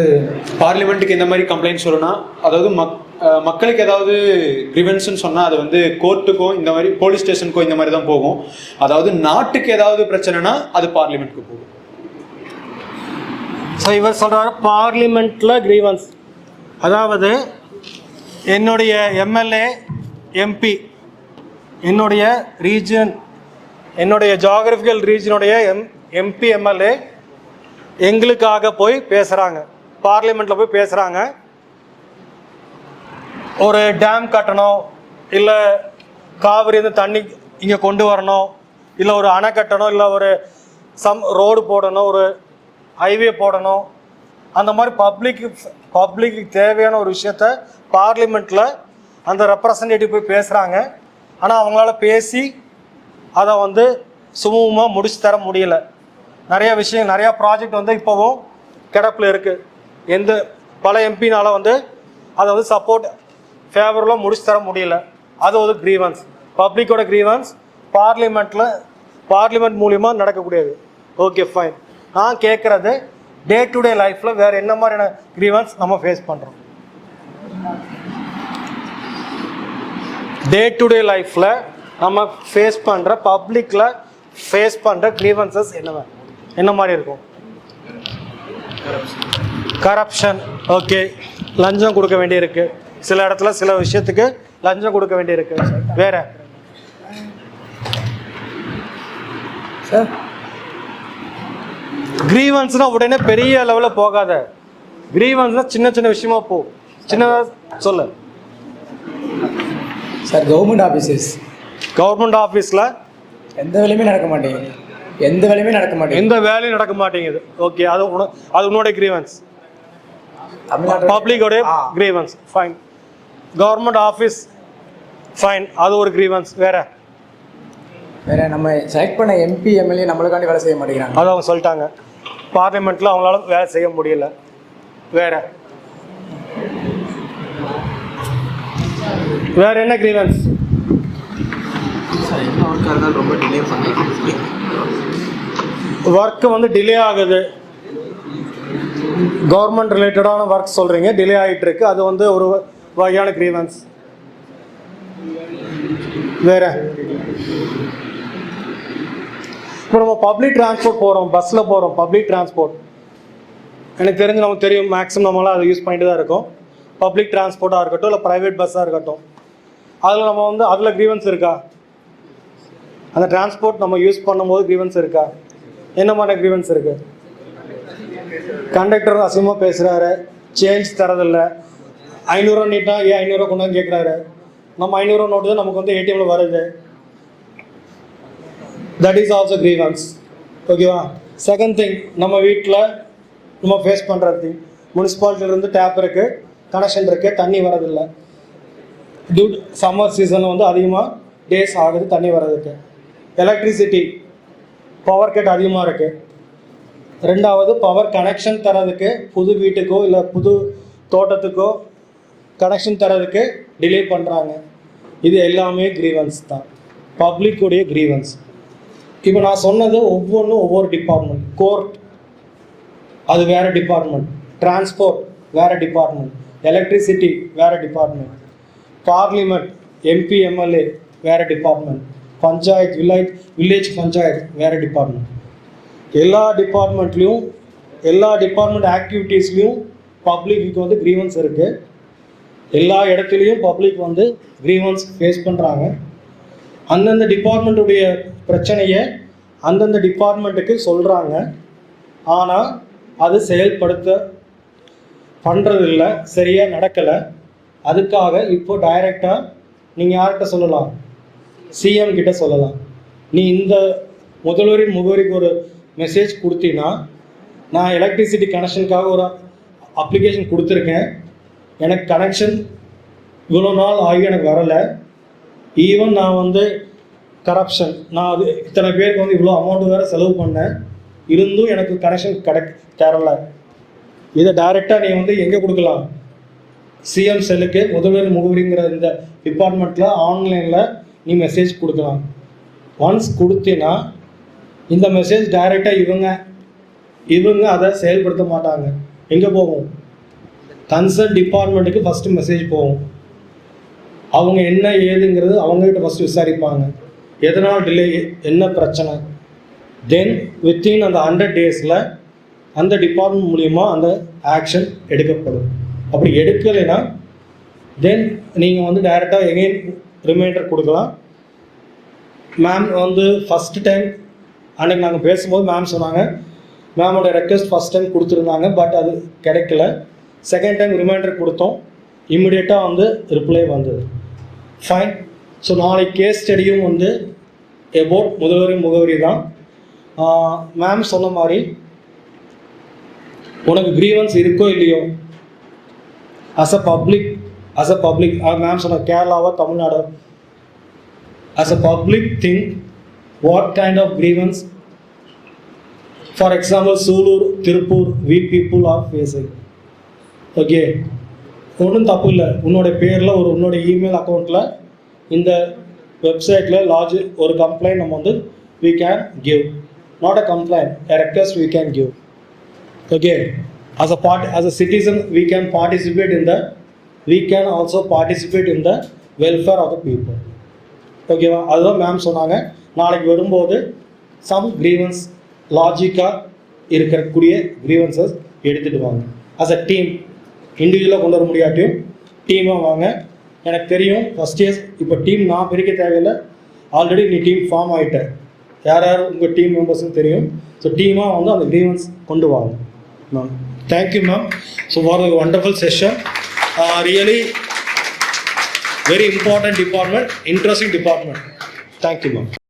பார்லிமெண்ட்டுக்கு இந்த மாதிரி கம்ப்ளைண்ட் சொல்லணும்னா, அதாவது மக்களுக்கு ஏதாவது கிரீவன்ஸ்னு சொன்னால் அது வந்து கோர்ட்டுக்கும் இந்த மாதிரி போலீஸ் ஸ்டேஷனுக்கும் இந்த மாதிரி தான் போகும். அதாவது நாட்டுக்கு ஏதாவது பிரச்சனைனா அது பார்லிமெண்ட்டுக்கு போகும். ஸோ இவர் சொல்கிறார் பார்லிமெண்ட்டில் கிரீவன்ஸ், அதாவது என்னுடைய எம்எல்ஏ எம்பி, என்னுடைய ரீஜன், என்னுடைய ஜியாகிரபிக்கல் ரீஜனுடைய எம்பி எம்எல்ஏ எங்களுக்காக போய் பேசுகிறாங்க, பார்லிமெண்ட்டில் போய் பேசுகிறாங்க. ஒரு டேம் கட்டணும், இல்லை காவிரி வந்து தண்ணி இங்கே கொண்டு வரணும், இல்லை ஒரு அணை கட்டணும், இல்லை ஒரு ரோடு போடணும், ஒரு ஹைவே போடணும், அந்த மாதிரி பப்ளிக்கு தேவையான ஒரு விஷயத்த பார்லிமெண்ட்டில் அந்த ரெப்ரசன்டேட்டிவ் போய் பேசுகிறாங்க. ஆனால் அவங்களால பேசி அதை வந்து சுமூகமாக முடிச்சு தர முடியல. நிறையா ப்ராஜெக்ட் வந்து இப்போவும் கிடப்பில் இருக்குது. பல எம்பினால் வந்து அதை வந்து சப்போர்ட் ஃபேவரபுளாக முடிச்சு தர முடியல. அது ஒரு க்ரீவன்ஸ், பப்ளிக்கோட க்ரீவன்ஸ் பார்லிமெண்ட் மூலிமா நடக்கக்கூடியது. Okay fine. நான் கேட்குறது டே டு டே லைஃப்பில் வேறு என்ன மாதிரியான க்ரீவன்ஸ் நம்ம ஃபேஸ் பண்ணுறோம்? டே டு டே லைஃப்பில் நம்ம ஃபேஸ் பண்ணுற பப்ளிக்கில் ஃபேஸ் பண்ணுற க்ரீவன்சஸ் என்ன மாதிரி இருக்கும்? கரப்ஷன். ஓகே, லஞ்சம் கொடுக்க வேண்டியிருக்கு, சில இடத்துல சில விஷயத்துக்கு லஞ்சம் கொடுக்க வேண்டியிருக்கு. வேற சார் கிரீவன்ஸ்னா உடனே பெரிய லெவலில் போகாத. கிரீவன்ஸ்னா சின்ன சின்ன விஷயமா போ. சின்னதாக சொல்லு சார். கவர்மெண்ட் ஆஃபீஸில் எந்த வேலையும் நடக்க மாட்டேங்குது. ஓகே, அது உன்னோட கிரீவன்ஸ், பப்ளிக்கோட grievance. Fine. Government office fine, அது ஒரு கிரீவன்ஸ். வேற நம்ம செலக்ட் பண்ண எம்பி எம்எல்ஏ நம்மளுக்காண்டி வேலை செய்ய மாட்டேங்கிறாங்க. அது அவங்க சொல்லிட்டாங்க, பார்லிமெண்ட்டில் அவங்களால வேலை செய்ய முடியல. வேற என்ன கிரீவன்ஸ்? ரொம்ப டிலே ஒர்க்கு வந்து டிலே ஆகுது. கவர்மெண்ட் ரிலேட்டடான ஒர்க் சொல்கிறீங்க, டிலே ஆகிட்டு இருக்கு, அது வந்து ஒரு வகையான கிரீவன்ஸ். வேற இப்போ நம்ம பப்ளிக் டிரான்ஸ்போர்ட் போகிறோம், பஸ்ஸில் போகிறோம், பப்ளிக் டிரான்ஸ்போர்ட் எனக்கு தெரிஞ்சு நமக்கு தெரியும், மேக்ஸிமம் நம்மளால் அதை யூஸ் பண்ணிட்டு தான் இருக்கோம். பப்ளிக் டிரான்ஸ்போர்ட்டாக இருக்கட்டும், இல்லை ப்ரைவேட் பஸ்ஸாக இருக்கட்டும், அதில் நம்ம வந்து அதில் கிரீவன்ஸ் இருக்கா? அந்த டிரான்ஸ்போர்ட் நம்ம யூஸ் பண்ணும்போது கிரீவன்ஸ் இருக்கா? என்ன மாதிரி கிரீவன்ஸ் இருக்குது? கண்டக்டர் அசிங்கமாக பேசுகிறாரு, சேஞ்ச் தரதில்ல, 500 நீட்டா ஏன் 500 கொண்டு வந்து கேட்குறாரு. நம்ம 500 நோட்டு தான் நமக்கு வந்து ஏடிஎம்மில் வருது. That is also grievance. ஓகேவா? செகண்ட் திங், நம்ம வீட்டில் நம்ம ஃபேஸ் பண்ணுற திங், முனிசிபாலிட்டியிலேருந்து டேப் இருக்குது, கனெக்ஷன் இருக்குது, தண்ணி வரதில்லை. சம்மர் சீசனில் வந்து அதிகமாக டேஸ் ஆகுது தண்ணி வர்றதுக்கு. எலக்ட்ரிசிட்டி பவர் கட் அதிகமாக இருக்குது. ரெண்டாவது, பவர் கனெக்ஷன் தரதுக்கு புது வீட்டுக்கோ இல்லை புது தோட்டத்துக்கோ கனெக்ஷன் தரதுக்கு டிலே பண்ணுறாங்க. இது எல்லாமே கிரீவன்ஸ் தான், பப்ளிக்குடைய கிரீவன்ஸ். இப்போ நான் சொன்னது ஒவ்வொன்றும் ஒவ்வொரு டிபார்ட்மெண்ட். கோர்ட் அது வேறு டிபார்ட்மெண்ட், டிரான்ஸ்போர்ட் வேறு டிபார்ட்மெண்ட், எலக்ட்ரிசிட்டி வேறு டிபார்ட்மெண்ட், பார்லிமெண்ட் எம்பி எம்எல்ஏ வேறு டிபார்ட்மெண்ட், பஞ்சாயத்து வில்லேஜ் பஞ்சாயத்து வேறு டிபார்ட்மெண்ட். எல்லா டிபார்ட்மெண்ட் ஆக்டிவிட்டீஸ்லேயும் பப்ளிக்கு வந்து கிரீவன்ஸ் இருக்குது. எல்லா இடத்துலையும் பப்ளிக் வந்து கிரீவன்ஸ் ஃபேஸ் பண்ணுறாங்க. அந்தந்த டிபார்ட்மெண்ட்டுடைய பிரச்சனையை அந்தந்த டிபார்ட்மெண்ட்டுக்கு சொல்கிறாங்க. ஆனால் அது பண்ணுறதில்லை, சரியாக நடக்கலை. அதுக்காக இப்போ டைரெக்டாக நீங்கள் யார்கிட்ட சொல்லலாம்? சிஎம் கிட்ட சொல்லலாம். நீ இந்த முதல்வரின் முகவரிக்கு ஒரு மெசேஜ் கொடுத்தீங்கன்னா, நான் எலக்ட்ரிசிட்டி கனெக்ஷனுக்காக ஒரு அப்ளிகேஷன் கொடுத்துருக்கேன், எனக்கு கனெக்ஷன் இவ்வளோ நாள் ஆகி எனக்கு வரலை, ஈவன் நான் வந்து கரப்ஷன், நான் அது இத்தனை பேருக்கு வந்து இவ்வளோ அமௌண்ட் வேறு செலவு பண்ணேன், இருந்தும் எனக்கு கனெக்ஷன் தரல. இதை டைரெக்டாக நீ வந்து எங்கே கொடுக்கலாம்? சிஎம் செல்லுக்கு முதல்வர் முகவரிங்கிற இந்த டிபார்ட்மெண்ட்டில் ஆன்லைனில் நீ மெசேஜ் கொடுக்கலாம். ஒன்ஸ் கொடுத்தீங்கன்னா இந்த மெசேஜ் டைரெக்டாக இவங்க அதை செயல்படுத்த மாட்டாங்க. எங்கே போகும்? கன்சர்ன் டிபார்ட்மெண்ட்டுக்கு ஃபஸ்ட்டு மெசேஜ் போகும். அவங்க என்ன ஏதுங்கிறது அவங்ககிட்ட ஃபஸ்ட்டு விசாரிப்பாங்க. எதனால் டிலே, என்ன பிரச்சனை. தென் வித்தின் அந்த 100 டேஸில் அந்த டிபார்ட்மெண்ட் மூலிமா அந்த ஆக்ஷன் எடுக்கப்படும். அப்படி எடுக்கலைன்னா தென் நீங்கள் வந்து டைரெக்டாக எகெயின் ரிமைண்டர் கொடுக்கலாம். மேம் வந்து ஃபஸ்ட்டு டைம் அன்றைக்கி நாங்கள் பேசும்போது மேம் சொன்னாங்க, மேமோட ரெக்வெஸ்ட் ஃபஸ்ட் டைம் கொடுத்துருந்தாங்க, பட் அது கிடைக்கல. செகண்ட் டைம் ரிமைண்டர் கொடுத்தோம், இம்மிடியேட்டாக வந்து ரிப்ளை வந்தது. ஃபைன். ஸோ நாளைக்கு கேஸ் ஸ்டடியும் வந்து எபோட் முகவரி தான். மேம் சொன்ன மாதிரி உனக்கு கிரீவன்ஸ் இருக்கோ இல்லையோ அஸ் அ பப்ளிக் மேம் சொன்ன கேரளாவா Tamil Nadu as a public thing what kind of grievance for example Sulur Tiruppur we people are facing. Okay, ஒன்றும் தப்பு இல்லை. உன்னோட பேரில் உன்னோட இமெயில் அக்கௌண்ட்டில் இந்த வெப்சைட்டில் ஒரு கம்ப்ளைண்ட் நம்ம வந்து we can give, not a complaint, a request we can give. Okay, as a citizen we can also participate in the welfare of the people. ஓகேவா? அதுதான் மேம் சொன்னாங்க. நாளைக்கு வரும்போது சம் கிரீவன்ஸ் லாஜிக்காக இருக்கக்கூடிய கிரீவன்சஸ் எடுத்துகிட்டு வாங்க. அஸ் அ டீம், இண்டிவிஜுவலாக கொண்டு வர முடியாட்டியும் டீமாக வாங்க. எனக்கு தெரியும் ஃபஸ்ட் இயர்ஸ் இப்போ டீம் நான் பிரிக்க தேவையில்லை, ஆல்ரெடி நீ டீம் ஃபார்ம் ஆகிட்ட. யார் யார் உங்கள் டீம் மெம்பர்ஸ்னு தெரியும். ஸோ டீமாக வந்து அந்த கிரீவன்ஸ் கொண்டு வாங்க ma'am. Thank you ma'am. So for wonderful session. Really very important department, interesting department. Thank you, ma'am.